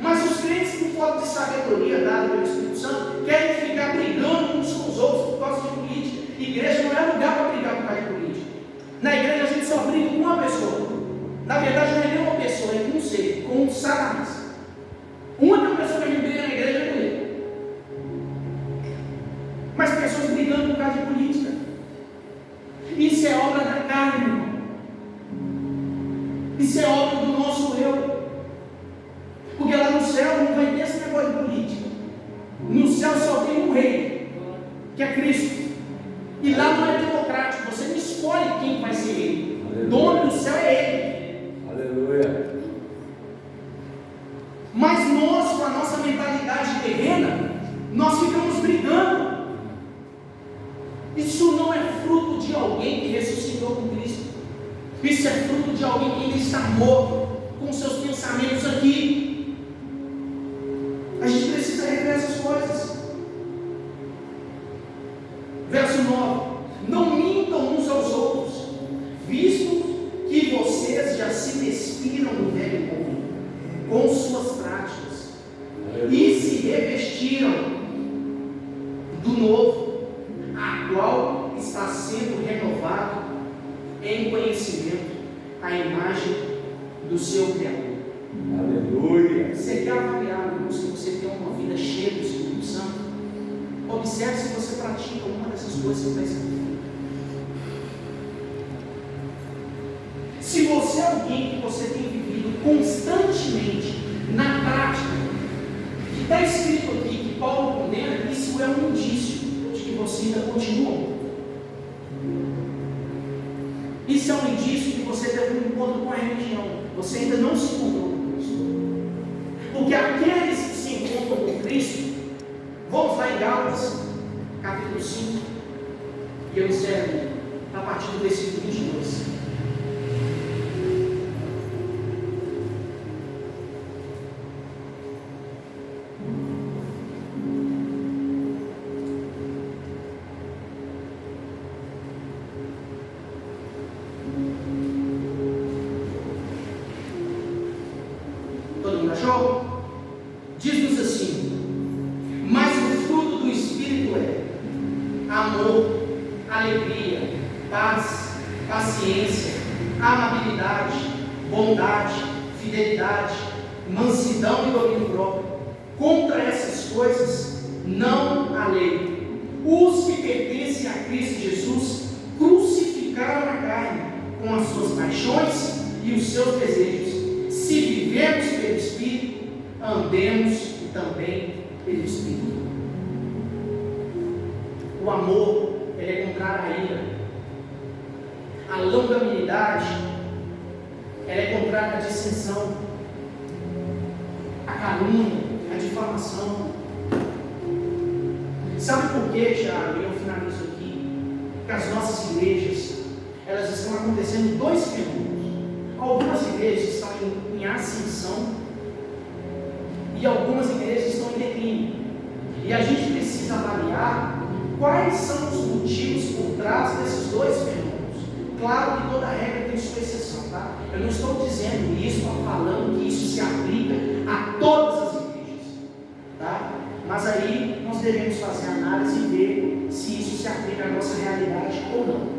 Mas os crentes, por falta de sabedoria dada pelo Espírito Santo, querem ficar brigando uns com os outros por causa de política. Igreja não é lugar para brigar por causa de política. Na igreja a gente só briga com uma pessoa. Na verdade não é nem uma pessoa, é com um ser, com um Satanás. A única pessoa que a gente briga na igreja é com ele. nós, com a nossa mentalidade terrena, nós ficamos brigando. Isso não é fruto de alguém que ressuscitou com Cristo. Isso é fruto de alguém que ainda está morto, com seus pensamentos aqui. A gente precisa rever essas coisas. Verso 9: não mintam uns aos outros, visto que vocês já se despiram do velho homem com suas práticas e se revestiram do novo, a qual está sendo renovado em conhecimento à imagem do seu Criador. Aleluia. Você quer avaliar, irmãos, que você tem uma vida cheia do Espírito Santo? Observe se você pratica uma dessas coisas que está escrito. Se você é alguém que você tem vivido constantemente na prática, que está escrito aqui, que Paulo condena, isso é um indício de que você ainda continua. Isso é um indício que você teve um encontro com a religião. Você ainda não se encontrou com Cristo. Porque aqueles que se encontram com Cristo, vamos lá em Gálatas, capítulo 5, e eu encerro a partir do versículo 22. Diz-nos assim: mas o fruto do Espírito é amor, alegria, paz, paciência, amabilidade, bondade, fidelidade, mansidão e domínio próprio. Contra essas coisas não há lei. Os que pertencem a Cristo Jesus crucificaram a carne com as suas paixões e os seus desejos. Se vivemos pelo Espírito, andemos também pelo Espírito. O amor, ele é contrário à ira. A longanimidade, ela é contrária à dissensão, à calúnia, à difamação. Sabe por quê, Thiago? Eu finalizo aqui. Que as nossas igrejas, elas estão acontecendo dois fenômenos. Algumas igrejas estão em ascensão e algumas igrejas estão em declínio. E a gente precisa avaliar quais são os motivos por trás desses dois fenômenos. Claro que toda regra tem sua exceção, tá? Eu não estou dizendo isso, falando que isso se aplica a todas as igrejas, tá? Mas aí nós devemos fazer a análise e ver se isso se aplica à nossa realidade ou não.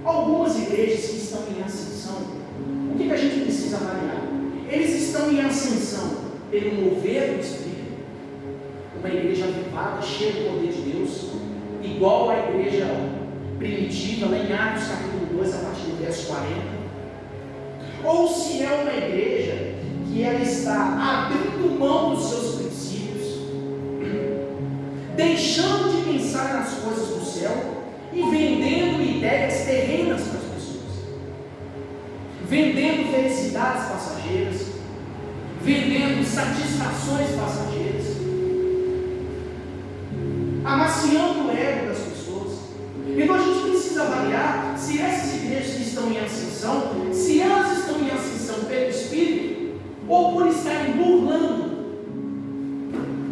Algumas igrejas que estão em ascensão, o que a gente precisa avaliar? Eles estão em ascensão pelo mover do Espírito, uma igreja avivada, cheia do poder de Deus, igual à igreja primitiva, lá em Atos capítulo 2, a partir do verso 40, ou se é uma igreja que ela está abrindo mão dos seus princípios, deixando de pensar nas coisas do céu e vendendo ideias terrenas para as pessoas, vendendo felicidades passageiras, vendendo satisfações passageiras, amaciando o ego das pessoas. Então a gente precisa avaliar se essas igrejas que estão em ascensão, se elas estão em ascensão pelo Espírito, ou por estarem burlando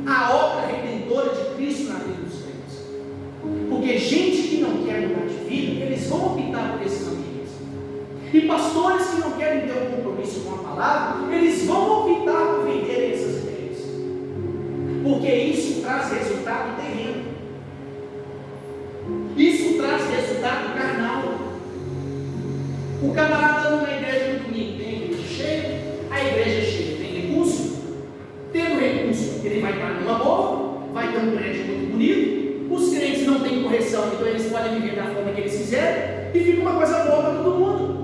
a obra redentora de Cristo na vida dos crentes. Porque gente que não quer mudar de vida, eles vão optar por esses ambientes. E pastores que não querem ter um compromisso com a palavra, eles vão optar por vender essas ideias. Porque isso traz resultado terreno. Isso traz resultado carnal. O camarada numa igreja no domingo tem a igreja cheia, a igreja cheia tem recurso. Tendo recurso, ele vai estar numa boa, vai ter um prédio muito bonito. Os crentes não têm correção, então eles podem viver da forma que eles quiserem e fica uma coisa boa para todo mundo.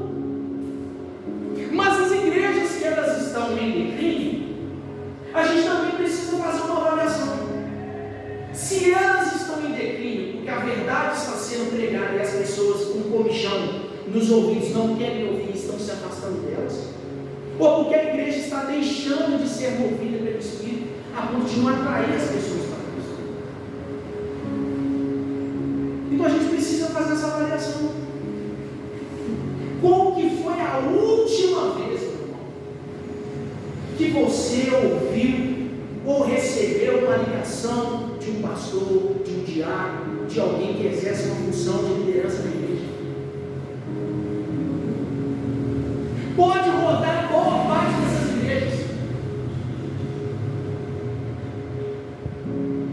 Mas as igrejas que elas estão em declínio, a gente também precisa fazer uma avaliação. Se elas estão em declínio, porque a verdade está sendo pregada e as pessoas com comichão nos ouvidos não querem ouvir e estão se afastando delas, ou porque a igreja está deixando de ser movida pelo Espírito, a ponto de não atrair as pessoas para Cristo. Então a gente precisa fazer essa avaliação. Qual que foi a última vez, meu irmão, que você ouviu ou recebeu uma ligação de um pastor, de um diácono, de alguém que exerce uma função de liderança na igreja? Pode rodar boa parte dessas igrejas.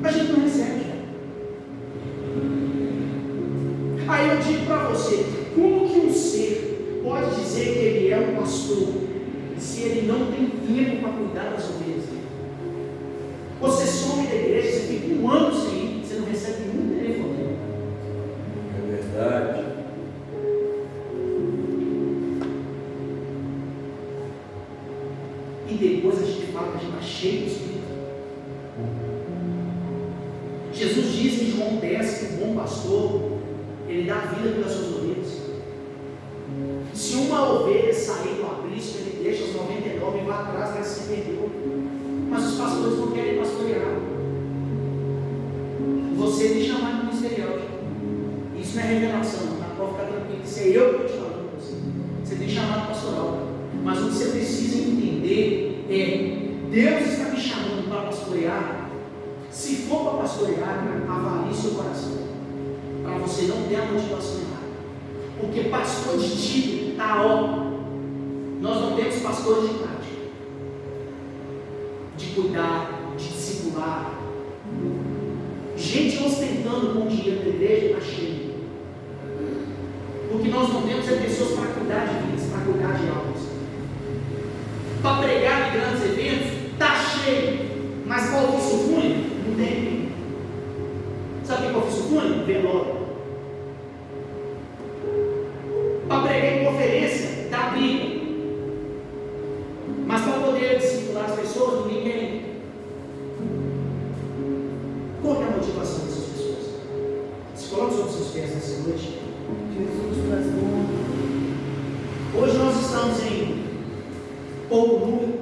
A gente não recebe. Aí eu digo para você, como que um ser pode dizer que ele é um pastor se ele não tem tempo para cuidar das ovelhas dele? Você some da igreja, você fica um ano sem ir, você não recebe nenhum telefone. É verdade. E depois a gente fala que a gente está cheio do Espírito. Jesus diz em João 10 que o bom pastor, ele dá vida pelas suas ovelhas. Se uma ovelha sair do aprisco, ele deixa as 99 e vai atrás dessa que se perdeu. Mas os pastores não querem pastorear. Você me chamar de ministerial. Isso não é revelação, não. Tá? Pode ficar tranquilo. Isso é eu que estou te falando para você. Você tem chamado pastoral. Mas o que você precisa entender é: Deus está me chamando para pastorear. Se for para pastorear, avalie seu coração, para você não ter a motivação errada. Porque pastor de título está ó. Nós não temos pastores de prática, de cuidar, de discipular. Gente ostentando com dinheiro da igreja está cheio. O que nós não temos é pessoas para cuidar de vidas, para cuidar de almas. Para pregar em grandes eventos, está cheio. Mas para ofício fúnebre, não tem. Sabe o que é ofício fúnebre? Velório. Para pregar em conferência, dá briga. Mas para poder discipular as pessoas, ninguém quer ir. Qual é a motivação dessas pessoas? Se coloque sobre os seus pés nessa noite. Jesus transforma. Hoje nós estamos em pouco número.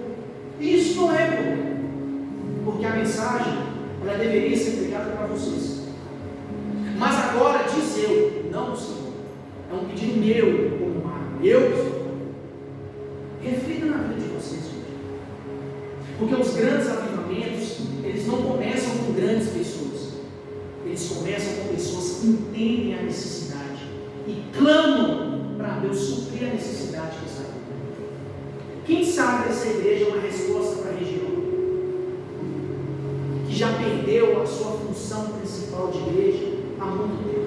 E isso não é problema. Porque a mensagem, ela deveria ser aplicada para vocês. Mas agora diz eu, não o Senhor. É um pedido meu, como Marco. Eu, Senhor. Reflita na vida de vocês hoje. Porque os grandes avivamentos, eles não começam com grandes pessoas. Eles começam com pessoas que entendem a necessidade e clamam para Deus suprir a necessidade que está aqui. Quem sabe essa igreja é uma resposta para a região que já perdeu a sua função principal de igreja há muito tempo.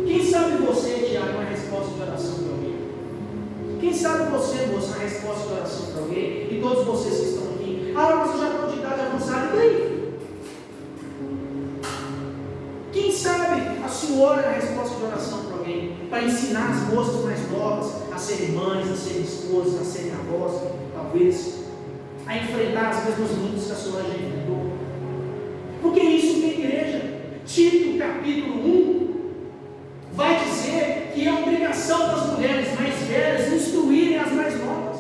Quem sabe você, Tiago, é uma resposta de oração para alguém? Quem sabe você, moça, é uma resposta de oração para alguém? E todos vocês que estão aqui, mas eu já estou de idade avançada, e daí? Quem sabe a senhora é a resposta de oração para alguém? Para ensinar as moças mais novas a serem mães, a serem esposas, a serem avós, talvez, a enfrentar as mesmas lutas que a senhora já enfrentou. Porque isso que é igreja. Tito capítulo 1 vai dizer que é obrigação das mulheres mais velhas instruírem as mais novas.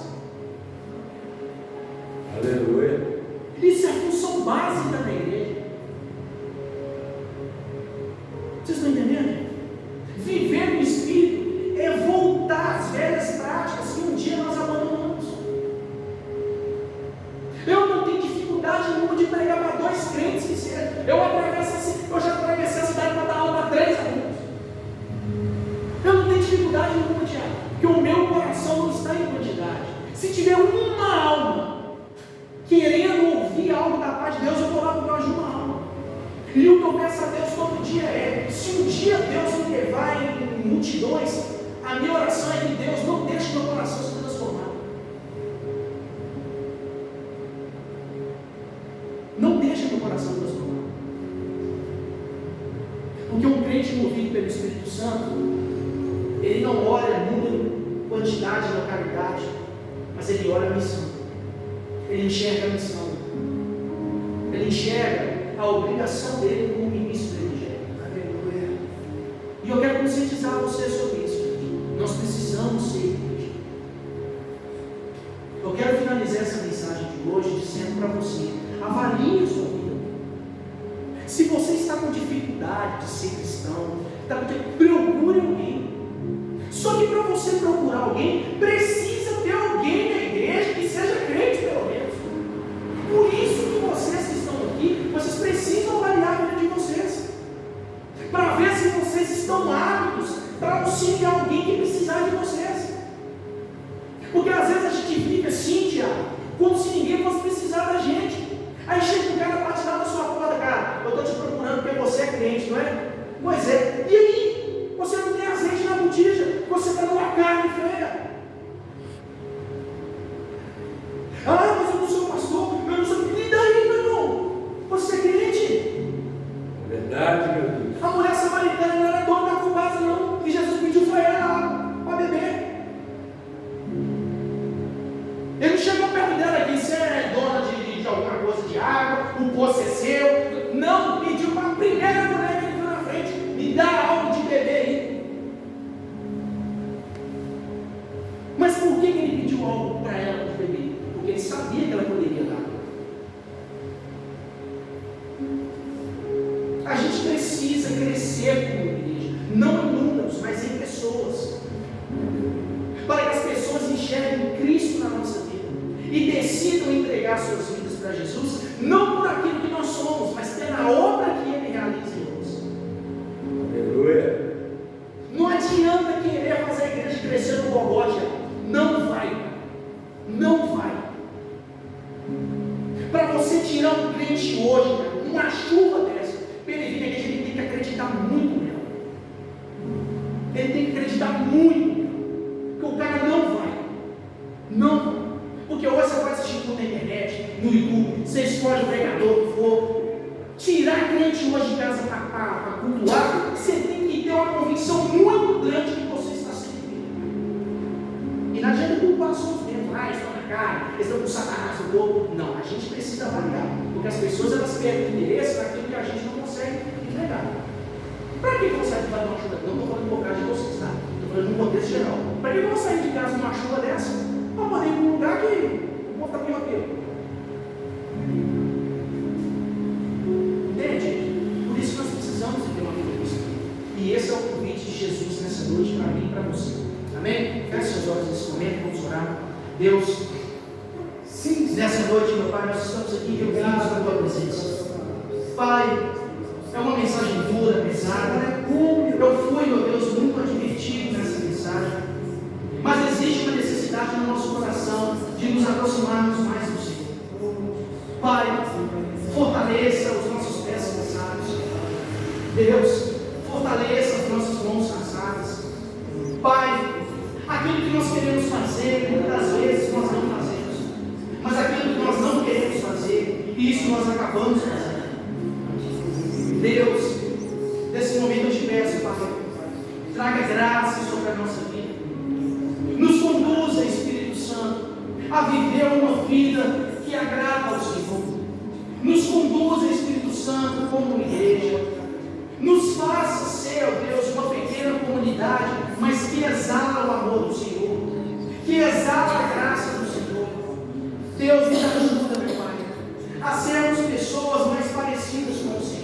Aleluia. Isso é a função básica da igreja. Vocês estão entendendo? Viver no Espírito é voltar às velhas práticas que um dia nós abandonamos. Eu não tenho dificuldade nenhuma de pregar para 2 crentes que sejam. Eu já atravessei a cidade para dar aula para 3 alunos. Eu não tenho dificuldade nenhuma, Tiago, porque o meu coração não está em quantidade. Se tiver uma alma querendo ouvir algo da parte de Deus, eu vou lá por causa de uma alma. E o que eu peço a Deus todo dia é: se um dia Deus me levar em multidões, a minha oração é que Deus não deixe meu coração se transformar. Não deixe meu coração transformar. Porque um crente movido pelo Espírito Santo, ele não olha número, quantidade, localidade, mas ele olha a missão. Ele enxerga a missão. Ele enxerga a obrigação dele como ministro do Evangelho. Aleluia. E eu quero conscientizar você sobre isso. Nós precisamos ser igreja. Eu quero finalizar essa mensagem de hoje dizendo para você: avalie a sua vida. Se você está com dificuldade de ser cristão, procure alguém. Só que para você procurar alguém, precisa ter alguém na igreja que seja crente, pelo menos. Por isso que vocês que estão aqui, vocês precisam avaliar a vida de vocês, para ver se vocês estão aptos para auxiliar alguém que precisar de vocês. Porque às vezes a gente fica assim, Tiago, como se ninguém fosse precisar da gente. Aí chega um cara para te dar na sua porta: cara, eu estou te procurando porque você é crente, não é? Pois é. E aí? Você não tem azeite na botija, você está numa carne feia. Ah, mas eu não sou pastor, eu não sou. E daí, meu irmão? Você é crente? Verdade, meu Deus. A mulher samaritana não era dona da cubasa, não. E Jesus pediu para ela água para beber. Ele não chegou perto dela e disse: é dona de alguma coisa de água, o poço é seu. Não, pediu para a primeira mulher que ele viu na frente: me dá algo de beber aí. Mas por que ele pediu algo para ela de beber? Porque ele sabia que ela poderia dar. A gente precisa crescer como igreja, não em números, mas em pessoas, para que as pessoas enxerguem Cristo na nossa vida e decidam entregar suas vidas para Jesus, não por aquilo que nós somos, mas pela obra que Ele realiza em nós. Aleluia. Não adianta querer fazer a igreja crescer no bogote, não vai, não vai. Para você tirar um crente hoje, uma chuva dessa, para ele vir na igreja, ele tem que acreditar muito nela. Ele tem que acreditar muito, que o cara não vai, não vai. Porque hoje você vai assistir tudo na internet, no YouTube, você escolhe o pregador que for. Tirar crente hoje de casa para cultuar, você tem que ter uma convicção muito grande que você está sendo feito. E não adianta culpar só os dentro: eles estão na carne, eles estão com Satanás no corpo. Não, a gente precisa avaliar, porque as pessoas elas perdem interesse naquilo que a gente não consegue entregar. Para que você vai dar uma chuva? Não estou falando por causa de vocês, tá? Estou falando no contexto geral. Para que eu vou sair de casa numa chuva dessa? Para poder ir para um lugar que o povo está pior. Entende? Por isso nós precisamos de ter uma vida cristã. E esse é o convite de Jesus nessa noite para mim e para você. Amém? Feche seus olhos nesse momento, vamos orar. Deus, sim, nessa noite, meu Pai, nós estamos aqui reunidos na Tua presença. Pai, é uma mensagem dura, pesada. Eu fui, meu Deus, muito advertido nessa mensagem. Mas existe uma necessidade no nosso coração de nos aproximarmos mais do Senhor. Pai, fortaleça os nossos pés cansados. Deus, fortaleça as nossas mãos cansadas. Pai, aquilo que nós queremos fazer, muitas vezes nós não fazemos. Mas aquilo que nós não queremos fazer, isso nós acabamos fazendo. Deus, nesse momento eu te peço, Pai, traga graça sobre a nossa vida. Nos conduza, Espírito Santo, a viver uma vida que agrada ao Senhor. Nos conduza, Espírito Santo, como igreja. Nos faça ser, ó Deus, uma pequena comunidade, mas que exala o amor do Senhor, que exala a graça do Senhor. Deus, nos ajuda, meu Pai, a sermos pessoas mais parecidas com o Senhor.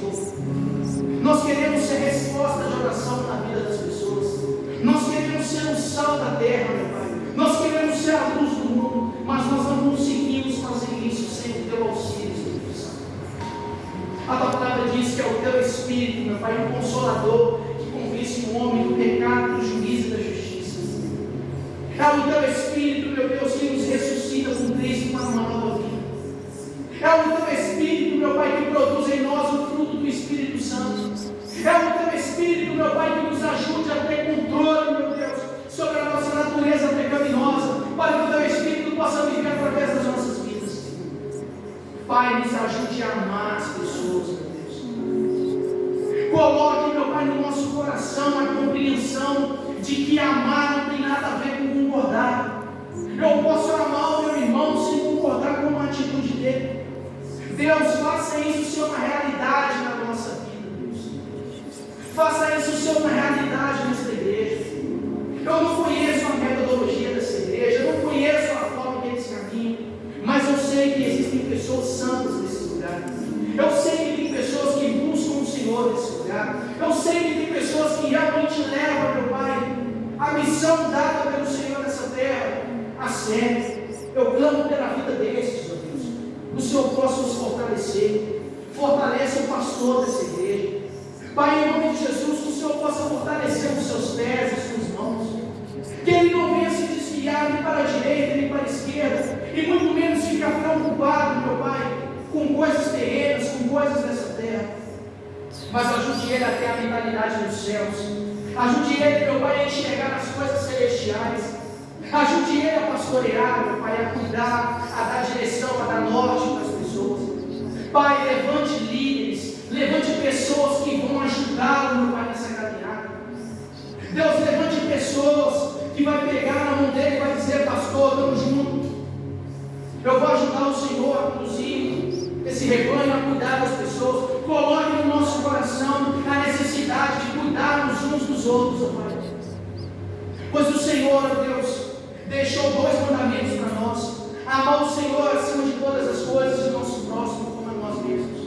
Nós queremos ser resposta de oração na vida das pessoas. Nós queremos ser o sal da terra, meu Pai. Nós queremos ser a luz do mundo, mas nós não conseguimos fazer isso sem o Teu auxílio, Espírito Santo. A Tua palavra diz que é o Teu Espírito, meu Pai, um consolador, que convence o homem do pecado, do juízo e da justiça. É o Teu Espírito, meu Deus, que nos ressuscita com Cristo para uma nova vida. É o Teu Espírito, meu Pai, que produz em nós o fruto do Espírito Santo. É o Teu Espírito, meu Pai, que nos ajude a ter controle, meu Deus, sobre a nossa natureza pecaminosa, para que o Teu Espírito possa viver através das nossas vidas. Pai, nos ajude a amar as pessoas, meu Deus. Coloque, meu Pai, no nosso coração a compreensão de que amar não tem nada a ver com concordar. Eu posso amar o meu irmão sem concordar com uma atitude dele. Deus, faça isso ser uma realidade na nossa vida, Deus. Faça isso ser uma realidade nessa igreja. Eu não conheço a metodologia dessa igreja, eu não conheço a forma que eles caminham, mas eu sei que existe existem pessoas santas nesse lugar. Eu sei que tem pessoas que buscam o Senhor nesse lugar. Eu sei que tem pessoas que realmente levam, meu Pai, a missão dada pelo Senhor nessa terra a sério. Eu clamo pela vida desses, meu Deus. O Senhor possa nos fortalecer. Fortalece o pastor dessa igreja. Pai, em nome de Jesus, que o Senhor possa fortalecer os seus pés, as suas mãos. Que ele não venha se desviar nem para a direita, nem para a esquerda. E muito menos ficar preocupado, meu Pai, com coisas terrenas, com coisas dessa terra. Mas ajude ele a ter a mentalidade dos céus. Ajude ele, meu Pai, a enxergar as coisas celestiais. Ajude ele a pastorear, meu Pai, a cuidar, a dar direção, a dar norte para as pessoas. Pai, levante líderes, levante pessoas que vão ajudá-lo, meu Pai, nessa caminhada. Deus, levante pessoas que vai pegar na mão dele e vai dizer: pastor, estamos juntos. Eu vou ajudar o Senhor a conduzir esse rebanho, a cuidar das pessoas. Coloque no nosso coração a necessidade de cuidarmos uns dos outros, ó Pai. Pois o Senhor, ó Deus, deixou 2 mandamentos para nós: amar o Senhor acima de todas as coisas e o nosso próximo como a nós mesmos.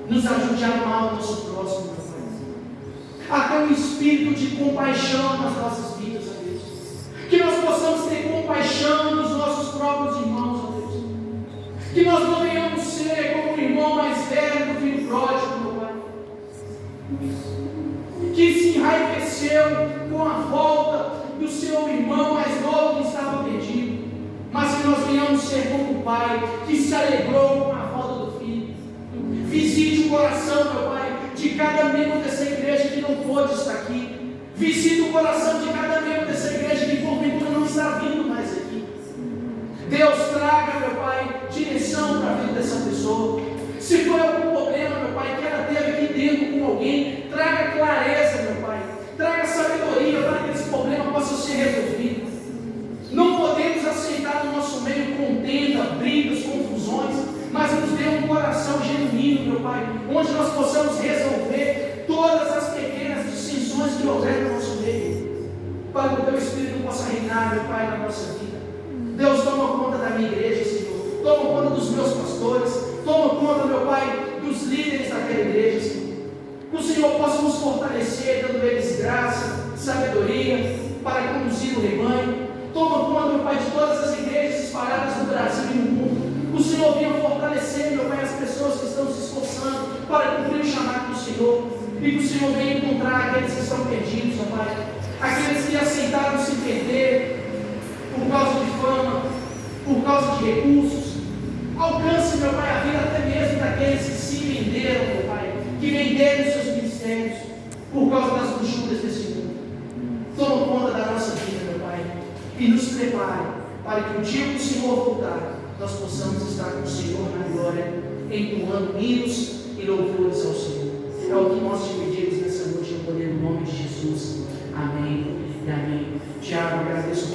Nos ajude a amar o nosso próximo, meu Pai. A ter um espírito de compaixão nas nossas vidas, ó Deus. Que nós possamos ter compaixão dos nossos próprios irmãos, ó Deus. Que nós não venhamos ser como o irmão mais velho do filho pródigo, meu Pai, que se enraiveceu com a volta do seu irmão mais novo que estava perdido. Mas que nós venhamos ser como o Pai que se alegrou com a volta do filho. Visite o coração, meu Pai, de cada membro dessa igreja que não pôde estar aqui. Visite o coração de cada membro dessa igreja que porventura não está vindo mais aqui. Deus, traga, meu Pai, direção para a vida dessa pessoa. Se foi algum problema, meu Pai, que ela teve aqui dentro com alguém, traga clareza, meu Pai. Traga sabedoria para que esse problema possa ser resolvido. Não podemos aceitar no nosso meio contenda, brigas, confusões, mas nos dê um coração genuíno, meu Pai, onde nós possamos resolver todas as pequenas dissensões que houver no nosso meio, para que o Teu Espírito possa reinar, meu Pai, na nossa vida. Deus, toma conta da minha igreja, Senhor. Toma conta dos meus pastores. Toma conta, meu Pai, dos líderes daquela igreja, Senhor. Que o Senhor possa nos fortalecer, dando eles graça, sabedoria, para conduzir o rebanho. Toma conta, meu Pai, de todas as igrejas espalhadas no Brasil e no mundo. Que o Senhor venha fortalecer, meu Pai, as pessoas que estão se esforçando para cumprir o chamado do Senhor. E que o Senhor venha encontrar aqueles que estão perdidos, meu Pai. Aqueles que aceitaram se perder por causa de fama, por causa de recursos. Alcance, meu Pai, a vida até mesmo daqueles que se venderam, meu Pai, que venderam seus ministérios por causa das luxúrias desse mundo. Toma conta da nossa vida, meu Pai, e nos prepare para que o dia que o Senhor voltar, nós possamos estar com o Senhor na glória, entoando hinos e louvores ao Senhor. É o que nós te pedimos nessa noite, no poder do nome de Jesus. Amém e amém. Tiago, agradeço.